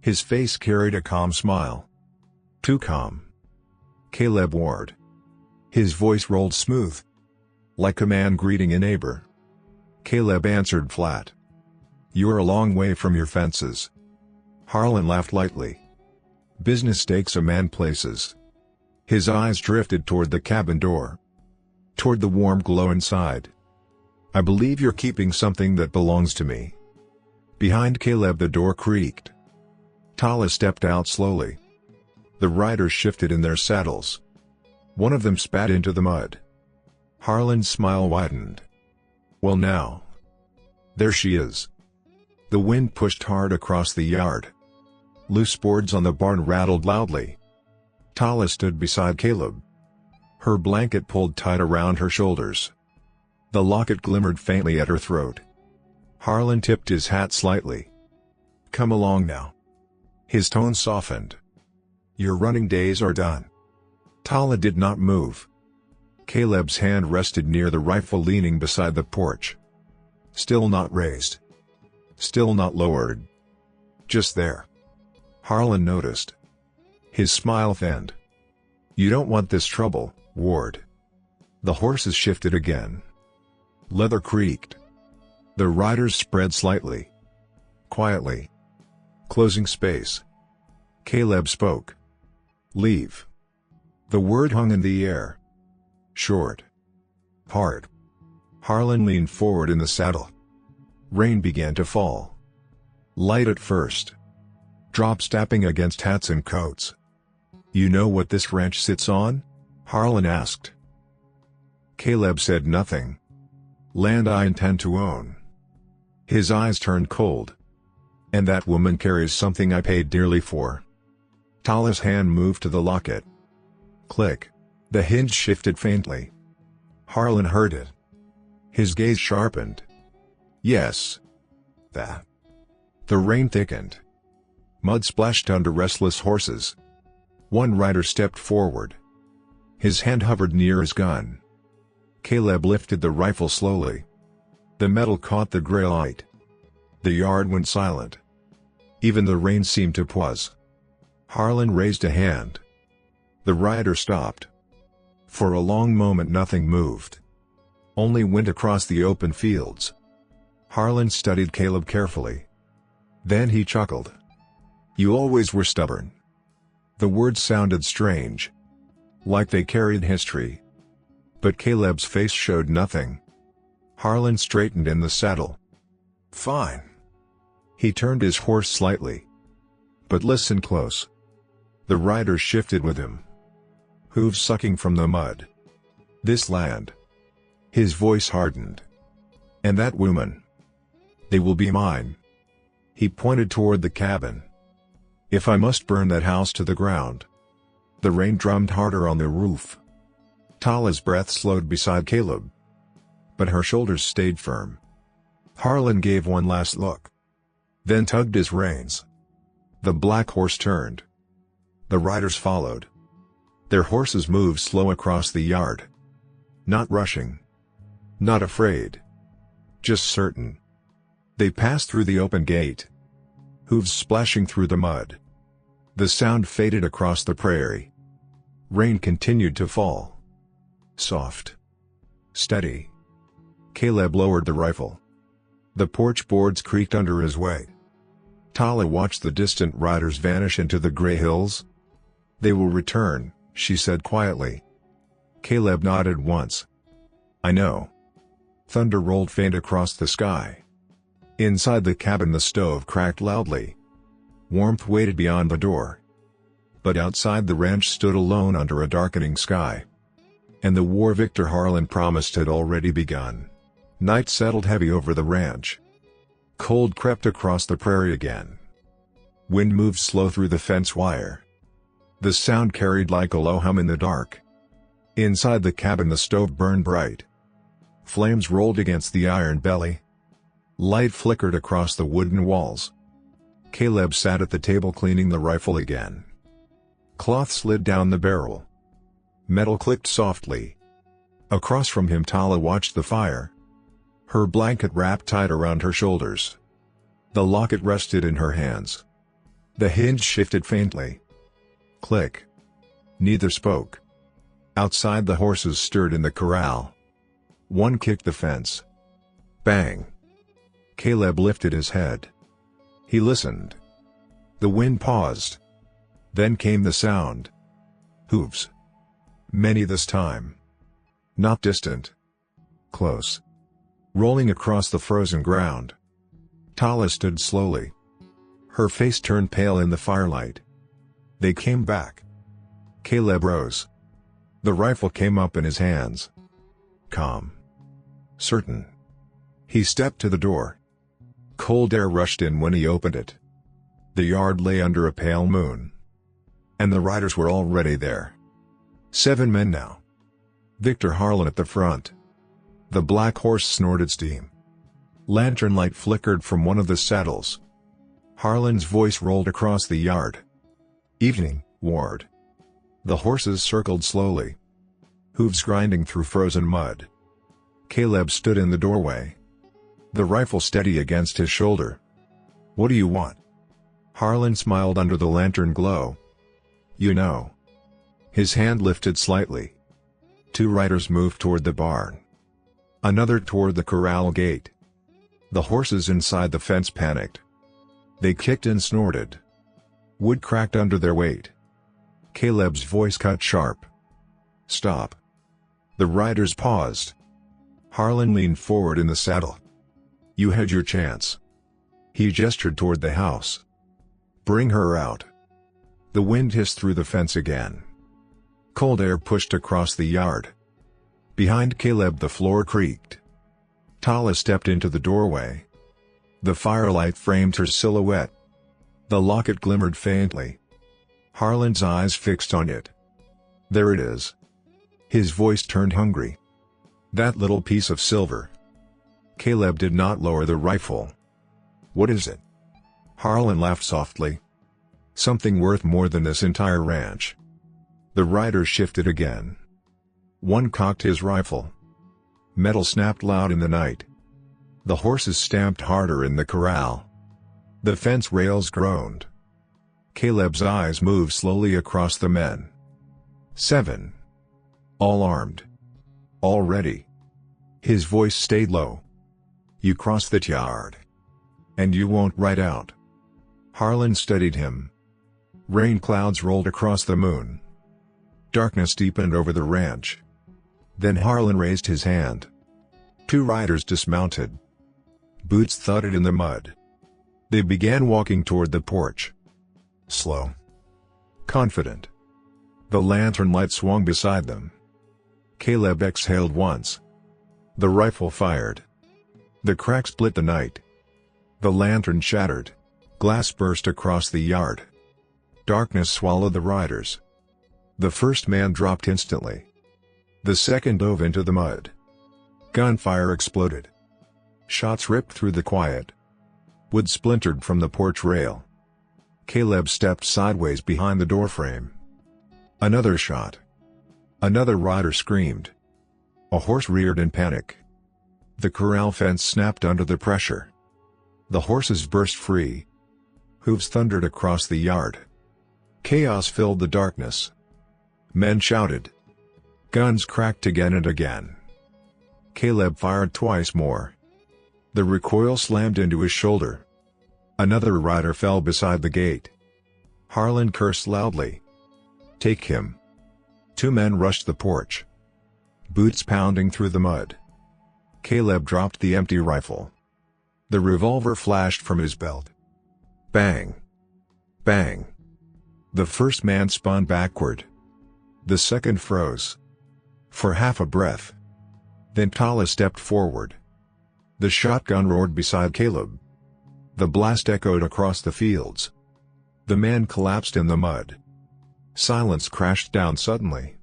His face carried a calm smile. Too calm. Caleb Ward. His voice rolled smooth. Like a man greeting a neighbor. Caleb answered flat. "You're a long way from your fences." Harlan laughed lightly. "Business takes a man places." His eyes drifted toward the cabin door. Toward the warm glow inside. "I believe you're keeping something that belongs to me." Behind Caleb the door creaked. Tala stepped out slowly. The riders shifted in their saddles. One of them spat into the mud. Harlan's smile widened. "Well now. There she is." The wind pushed hard across the yard. Loose boards on the barn rattled loudly. Tala stood beside Caleb. Her blanket pulled tight around her shoulders. The locket glimmered faintly at her throat. Harlan tipped his hat slightly. "Come along now." His tone softened. "Your running days are done." Tala did not move. Caleb's hand rested near the rifle leaning beside the porch. Still not raised. Still not lowered. Just there. Harlan noticed. His smile thinned. "You don't want this trouble, Ward." The horses shifted again. Leather creaked. The riders spread slightly. Quietly. Closing space. Caleb spoke. "Leave." The word hung in the air. Short. Hard. Harlan leaned forward in the saddle. Rain began to fall. Light at first. Drops tapping against hats and coats. "You know what this ranch sits on?" Harlan asked. Caleb said nothing. "Land I intend to own." His eyes turned cold. "And that woman carries something I paid dearly for." Tala's hand moved to the locket. Click. The hinge shifted faintly. Harlan heard it. His gaze sharpened. "Yes. That." The rain thickened. Mud splashed under restless horses. One rider stepped forward. His hand hovered near his gun. Caleb lifted the rifle slowly. The metal caught the gray light. The yard went silent. Even the rain seemed to pause. Harlan raised a hand. The rider stopped. For a long moment nothing moved. Only wind across the open fields. Harlan studied Caleb carefully. Then he chuckled. "You always were stubborn." The words sounded strange. like they carried history. But Caleb's face showed nothing. Harlan straightened in the saddle. "Fine." He turned his horse slightly. "But listen close." The riders shifted with him, hooves sucking from the mud. "This land." His voice hardened. "And that woman. They will be mine." He pointed toward the cabin. "If I must burn that house to the ground." The rain drummed harder on the roof. Tala's breath slowed beside Caleb, but her shoulders stayed firm. Harlan gave one last look, then tugged his reins. The black horse turned. The riders followed. Their horses moved slow across the yard. Not rushing. Not afraid. Just certain. They passed through the open gate, hooves splashing through the mud. The sound faded across the prairie. Rain continued to fall. Soft. Steady. Caleb lowered the rifle. The porch boards creaked under his weight. Tala watched the distant riders vanish into the gray hills. "They will return," she said quietly. Caleb nodded once. "I know." Thunder rolled faint across the sky. Inside the cabin the stove cracked loudly. Warmth waited beyond the door. But outside the ranch stood alone under a darkening sky. And the war Victor Harlan promised had already begun. Night settled heavy over the ranch. Cold crept across the prairie again. Wind moved slow through the fence wire. The sound carried like a low hum in the dark. Inside the cabin the stove burned bright. Flames rolled against the iron belly. Light flickered across the wooden walls. Caleb sat at the table cleaning the rifle again. Cloth slid down the barrel. Metal clicked softly. Across from him Tala watched the fire, her blanket wrapped tight around her shoulders. The locket rested in her hands. The hinge shifted faintly. Click. Neither spoke. Outside the horses stirred in the corral. One kicked the fence. Bang. Caleb lifted his head. He listened. The wind paused. Then came the sound. Hooves. Many this time. Not distant. Close. Rolling across the frozen ground. Tala stood slowly. Her face turned pale in the firelight. They came back. Caleb rose. The rifle came up in his hands. Calm. Certain. He stepped to the door. Cold air rushed in when he opened it. The yard lay under a pale moon. And the riders were already there. 7 men now. Victor Harlan at the front. The black horse snorted steam. Lantern light flickered from one of the saddles. Harlan's voice rolled across the yard. "Evening, Ward." The horses circled slowly, hooves grinding through frozen mud. Caleb stood in the doorway, the rifle steady against his shoulder. "What do you want?" Harlan smiled under the lantern glow. "You know." His hand lifted slightly. 2 riders moved toward the barn. Another toward the corral gate. The horses inside the fence panicked. They kicked and snorted. Wood cracked under their weight. Caleb's voice cut sharp. "Stop." The riders paused. Harlan leaned forward in the saddle. "You had your chance." He gestured toward the house. "Bring her out." The wind hissed through the fence again. Cold air pushed across the yard. Behind Caleb the floor creaked. Tala stepped into the doorway. The firelight framed her silhouette. The locket glimmered faintly. Harlan's eyes fixed on it. "There it is." His voice turned hungry. "That little piece of silver." Caleb did not lower the rifle. "What is it?" Harlan laughed softly. "Something worth more than this entire ranch." The riders shifted again. One cocked his rifle. Metal snapped loud in the night. The horses stamped harder in the corral. The fence rails groaned. Caleb's eyes moved slowly across the men. 7. All armed. All ready. His voice stayed low. "You cross that yard. And you won't ride out." Harlan studied him. Rain clouds rolled across the moon. Darkness deepened over the ranch. Then Harlan raised his hand. 2 riders dismounted. Boots thudded in the mud. They began walking toward the porch. Slow. Confident. The lantern light swung beside them. Caleb exhaled once. The rifle fired. The crack split the night. The lantern shattered. Glass burst across the yard. Darkness swallowed the riders. The first man dropped instantly. The second dove into the mud. Gunfire exploded. Shots ripped through the quiet. Wood splintered from the porch rail. Caleb stepped sideways behind the doorframe. Another shot. Another rider screamed. A horse reared in panic. The corral fence snapped under the pressure. The horses burst free. Hooves thundered across the yard. Chaos filled the darkness. Men shouted. Guns cracked again and again. Caleb fired twice more. The recoil slammed into his shoulder. Another rider fell beside the gate. Harlan cursed loudly. Take him. 2 men rushed the porch. Boots pounding through the mud. Caleb dropped the empty rifle. The revolver flashed from his belt. Bang. Bang. The first man spun backward. The second froze. For half a breath. Then Tala stepped forward. The shotgun roared beside Caleb. The blast echoed across the fields. The man collapsed in the mud. Silence crashed down suddenly.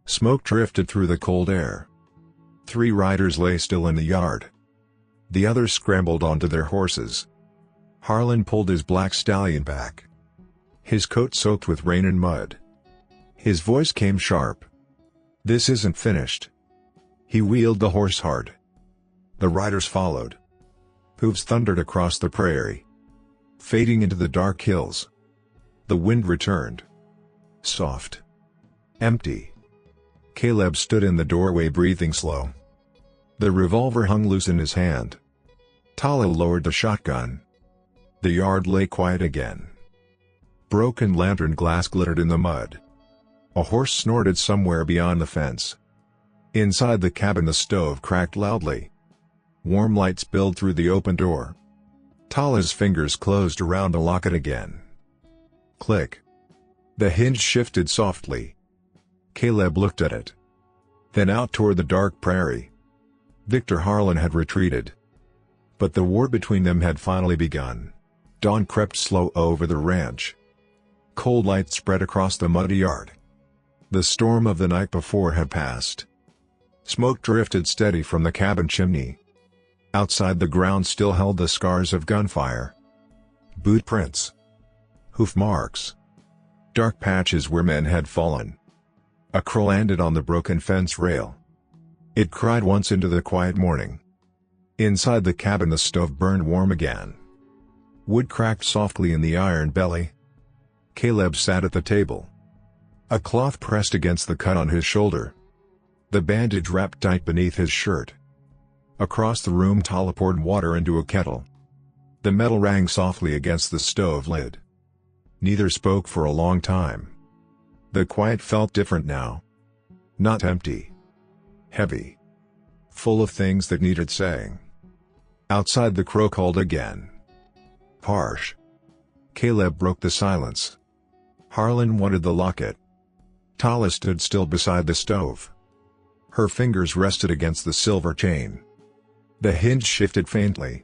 Smoke drifted through the cold air. 3 riders lay still in the yard. The others scrambled onto their horses. Harlan pulled his black stallion back. His coat soaked with rain and mud. His voice came sharp. This isn't finished. He wheeled the horse hard. The riders followed. Hooves thundered across the prairie. Fading into the dark hills. The wind returned. Soft. Empty. Caleb stood in the doorway breathing slow. The revolver hung loose in his hand. Tala lowered the shotgun. The yard lay quiet again. Broken lantern glass glittered in the mud. A horse snorted somewhere beyond the fence. Inside the cabin the stove cracked loudly. Warm light spilled through the open door. Tala's fingers closed around the locket again. Click. The hinge shifted softly. Caleb looked at it. Then out toward the dark prairie. Victor Harlan had retreated. But the war between them had finally begun. Dawn crept slow over the ranch. Cold light spread across the muddy yard. The storm of the night before had passed. Smoke drifted steady from the cabin chimney. Outside the ground still held the scars of gunfire. Boot prints. Hoof marks. Dark patches where men had fallen. A crow landed on the broken fence rail. It cried once into the quiet morning. Inside the cabin the stove burned warm again. Wood cracked softly in the iron belly. Caleb sat at the table. A cloth pressed against the cut on his shoulder. The bandage wrapped tight beneath his shirt. Across the room Tala poured water into a kettle. The metal rang softly against the stove lid. Neither spoke for a long time. The quiet felt different now. Not empty. Heavy. Full of things that needed saying. Outside the crow called again. Harsh. Caleb broke the silence. Harlan wanted the locket. Tala stood still beside the stove. Her fingers rested against the silver chain. The hinge shifted faintly.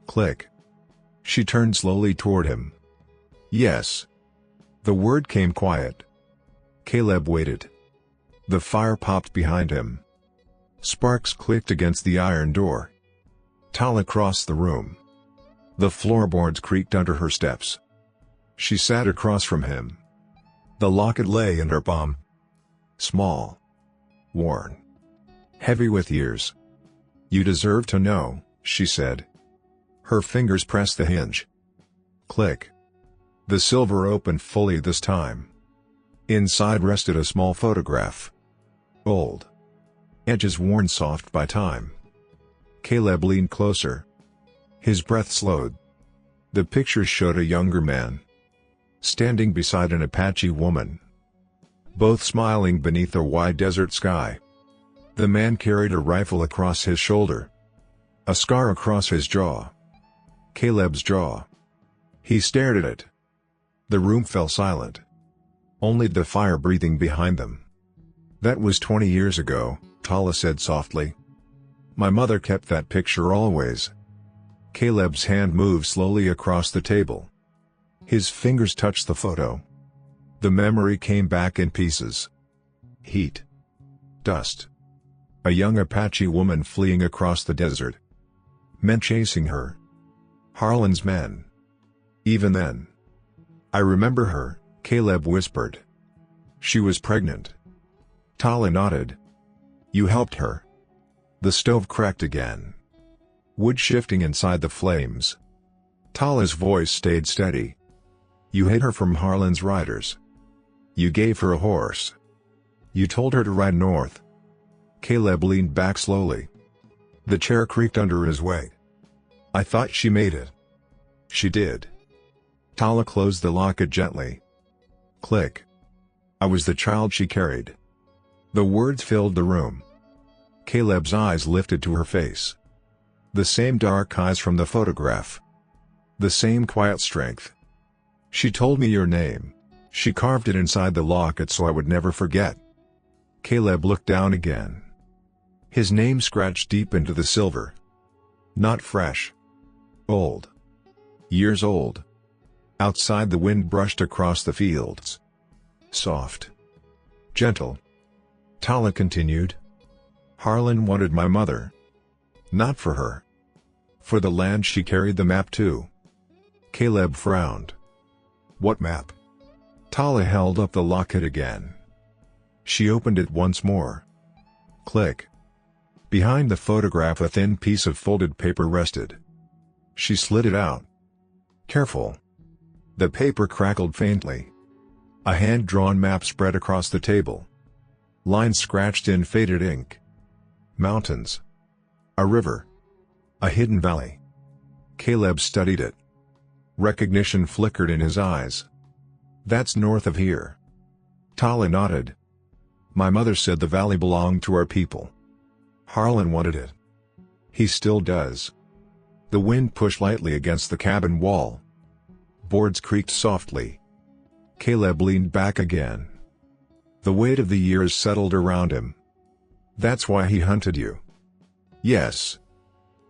Click. She turned slowly toward him. Yes. The word came quiet. Caleb waited. The fire popped behind him. Sparks clicked against the iron door. Tala crossed the room. The floorboards creaked under her steps. She sat across from him. The locket lay in her palm. Small. Worn. Heavy with years. You deserve to know, she said. Her fingers pressed the hinge. Click. The silver opened fully this time. Inside rested a small photograph. Old. Edges worn soft by time. Caleb leaned closer. His breath slowed. The picture showed a younger man. Standing beside an Apache woman. both smiling beneath a wide desert sky. The man carried a rifle across his shoulder. A scar across his jaw. Caleb's jaw. He stared at it. The room fell silent. Only the fire breathing behind them. "That was 20 years ago," Tala said softly. "My mother kept that picture always." Caleb's hand moved slowly across the table. His fingers touched the photo. The memory came back in pieces. Heat. Dust. A young Apache woman fleeing across the desert. Men chasing her. Harlan's men. Even then. "I remember her," Caleb whispered. "She was pregnant." Tala nodded. "You helped her." The stove cracked again. Wood shifting inside the flames. Tala's voice stayed steady. "You hid her from Harlan's riders. You gave her a horse. You told her to ride north." Caleb leaned back slowly. The chair creaked under his weight. "I thought she made it." "She did." Tala closed the locket gently. Click. "I was the child she carried." The words filled the room. Caleb's eyes lifted to her face. The same dark eyes from the photograph. The same quiet strength. "She told me your name. She carved it inside the locket so I would never forget." Caleb looked down again. His name scratched deep into the silver. Not fresh. Old. Years old. Outside, the wind brushed across the fields. Soft. Gentle. Tala continued. "Harlan wanted my mother. Not for her. For the land she carried the map to." Caleb frowned. "What map?" Tala held up the locket again. She opened it once more. Click. Behind the photograph a thin piece of folded paper rested. She slid it out. Careful. The paper crackled faintly. A hand-drawn map spread across the table. Lines scratched in faded ink. Mountains. A river. A hidden valley. Caleb studied it. Recognition flickered in his eyes. "That's north of here." Tala nodded. "My mother said the valley belonged to our people. Harlan wanted it. He still does." The wind pushed lightly against the cabin wall. Boards creaked softly. Caleb leaned back again. The weight of the years settled around him. "That's why he hunted you." "Yes."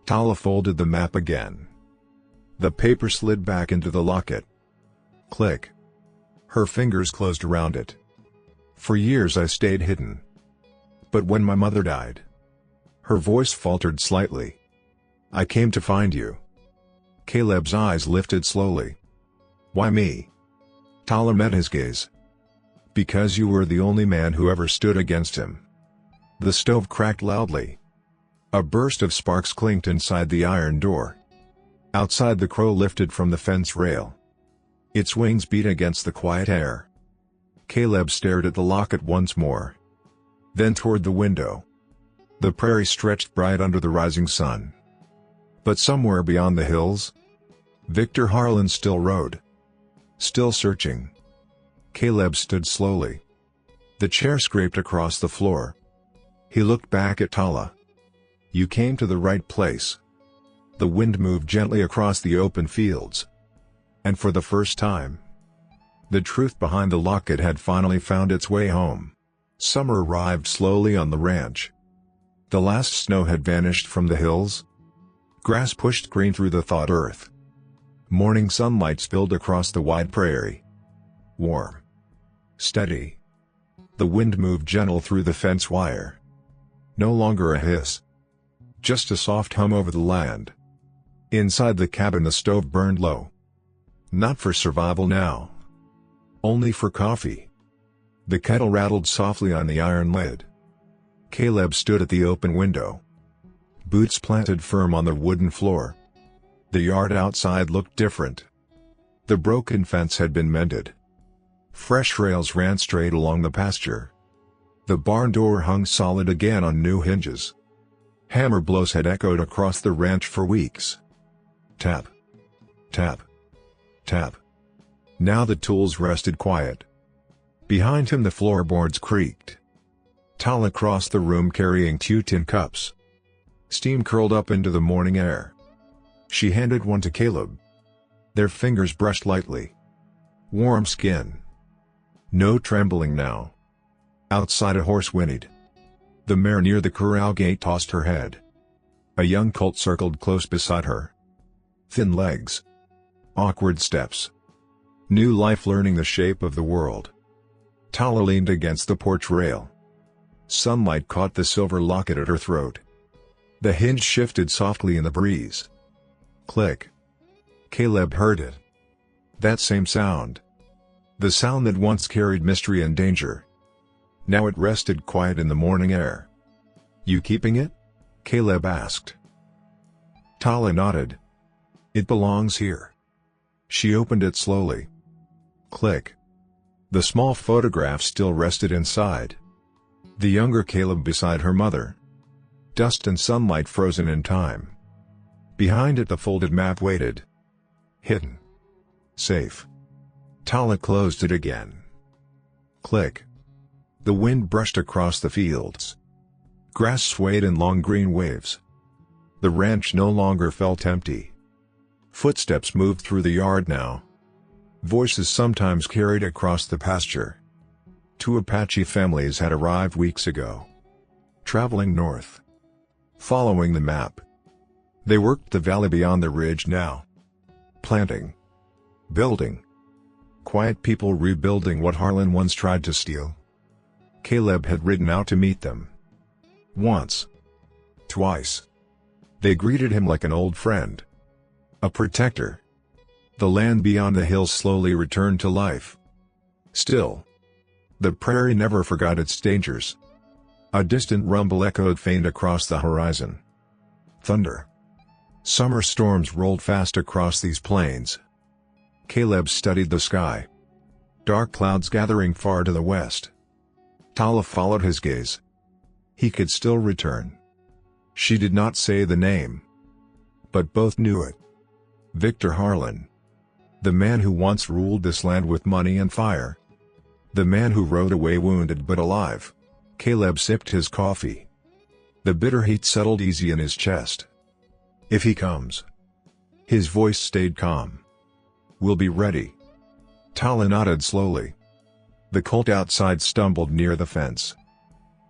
Tala folded the map again. The paper slid back into the locket. Click. Her fingers closed around it. "For years I stayed hidden. But when my mother died..." Her voice faltered slightly. "I came to find you." Caleb's eyes lifted slowly. "Why me?" Tala met his gaze. "Because you were the only man who ever stood against him." The stove cracked loudly. A burst of sparks clinked inside the iron door. Outside, the crow lifted from the fence rail. Its wings beat against the quiet air. Caleb stared at the locket once more. Then toward the window. The prairie stretched bright under the rising sun. But somewhere beyond the hills, Victor Harlan still rode. Still searching. Caleb stood slowly. The chair scraped across the floor. He looked back at Tala. "You came to the right place." The wind moved gently across the open fields. And for the first time, the truth behind the locket had finally found its way home. Summer arrived slowly on the ranch. The last snow had vanished from the hills. Grass pushed green through the thawed earth. Morning sunlight spilled across the wide prairie. Warm. Steady. The wind moved gentle through the fence wire. No longer a hiss. Just a soft hum over the land. Inside the cabin the stove burned low. Not for survival now. Only for coffee. The kettle rattled softly on the iron lid. Caleb stood at the open window. Boots planted firm on the wooden floor. The yard outside looked different. The broken fence had been mended. Fresh rails ran straight along the pasture. The barn door hung solid again on new hinges. Hammer blows had echoed across the ranch for weeks. Tap. Tap. Tap. Now the tools rested quiet. Behind him the floorboards creaked. Tala crossed the room carrying 2 tin cups. Steam curled up into the morning air. She handed one to Caleb. Their fingers brushed lightly. Warm skin. No trembling now. Outside a horse whinnied. The mare near the corral gate tossed her head. A young colt circled close beside her. Thin legs. Awkward steps. New life learning the shape of the world. Tala leaned against the porch rail. Sunlight caught the silver locket at her throat. The hinge shifted softly in the breeze. Click. Caleb heard it. That same sound. The sound that once carried mystery and danger. Now it rested quiet in the morning air. "You keeping it?" Caleb asked. Tala nodded. "It belongs here." She opened it slowly. Click. The small photograph still rested inside. The younger Caleb beside her mother. Dust and sunlight frozen in time. Behind it the folded map waited. Hidden. Safe. Tala closed it again. Click. The wind brushed across the fields. Grass swayed in long green waves. The ranch no longer felt empty. Footsteps moved through the yard now. Voices sometimes carried across the pasture. 2 Apache families had arrived weeks ago. Traveling north. Following the map. They worked the valley beyond the ridge now. Planting. Building. Quiet people rebuilding what Harlan once tried to steal. Caleb had ridden out to meet them. Once. Twice. They greeted him like an old friend. A protector. The land beyond the hills slowly returned to life. Still. The prairie never forgot its dangers. A distant rumble echoed faint across the horizon. Thunder. Summer storms rolled fast across these plains. Caleb studied the sky. Dark clouds gathering far to the west. Tala followed his gaze. He could still return. She did not say the name. But both knew it. Victor Harlan. The man who once ruled this land with money and fire. The man who rode away wounded but alive. Caleb sipped his coffee. The bitter heat settled easy in his chest. "If he comes." His voice stayed calm. "We'll be ready." Tala nodded slowly. The colt outside stumbled near the fence.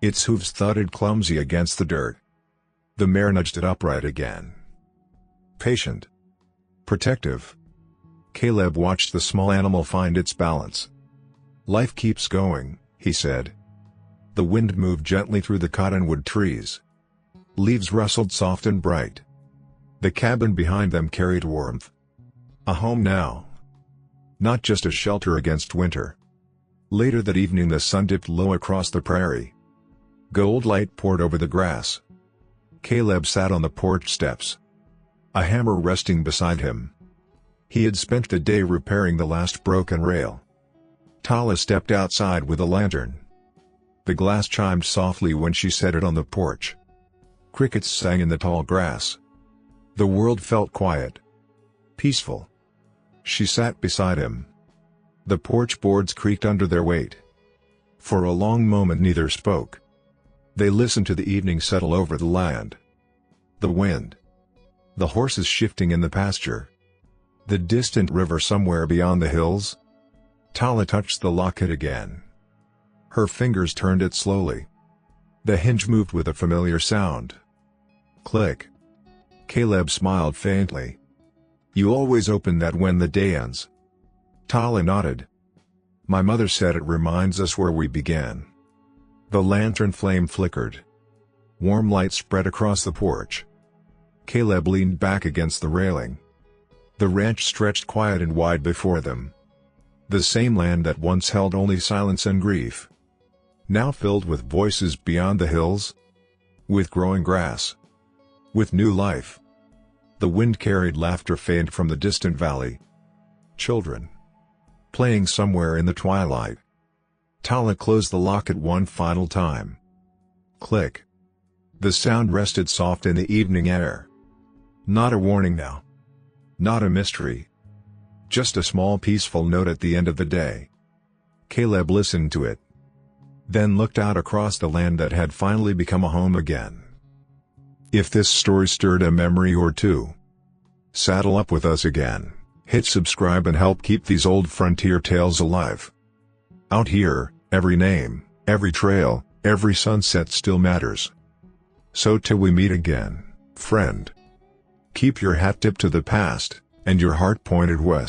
Its hooves thudded clumsy against the dirt. The mare nudged it upright again. Patient. Protective. Caleb watched the small animal find its balance. "Life keeps going," he said. The wind moved gently through the cottonwood trees. Leaves rustled soft and bright. The cabin behind them carried warmth. A home now. Not just a shelter against winter. Later that evening the sun dipped low across the prairie. Gold light poured over the grass. Caleb sat on the porch steps. A hammer resting beside him. He had spent the day repairing the last broken rail. Tala stepped outside with a lantern. The glass chimed softly when she set it on the porch. Crickets sang in the tall grass. The world felt quiet. Peaceful. She sat beside him. The porch boards creaked under their weight. For a long moment neither spoke. They listened to the evening settle over the land. The wind. The horses shifting in the pasture. The distant river somewhere beyond the hills. Tala touched the locket again. Her fingers turned it slowly. The hinge moved with a familiar sound. Click. Caleb smiled faintly. "You always open that when the day ends." Tala nodded. "My mother said it reminds us where we began." The lantern flame flickered. Warm light spread across the porch. Caleb leaned back against the railing. The ranch stretched quiet and wide before them. The same land that once held only silence and grief. Now filled with voices beyond the hills. With growing grass. With new life. The wind carried laughter faint from the distant valley. Children. Playing somewhere in the twilight. Tala closed the locket one final time. Click. The sound rested soft in the evening air. Not a warning now. Not a mystery. Just a small peaceful note at the end of the day. Caleb listened to it, then looked out across the land that had finally become a home again. If this story stirred a memory or two, saddle up with us again, hit subscribe and help keep these old frontier tales alive. Out here, every name, every trail, every sunset still matters. So till we meet again, friend, keep your hat tipped to the past, and your heart pointed west.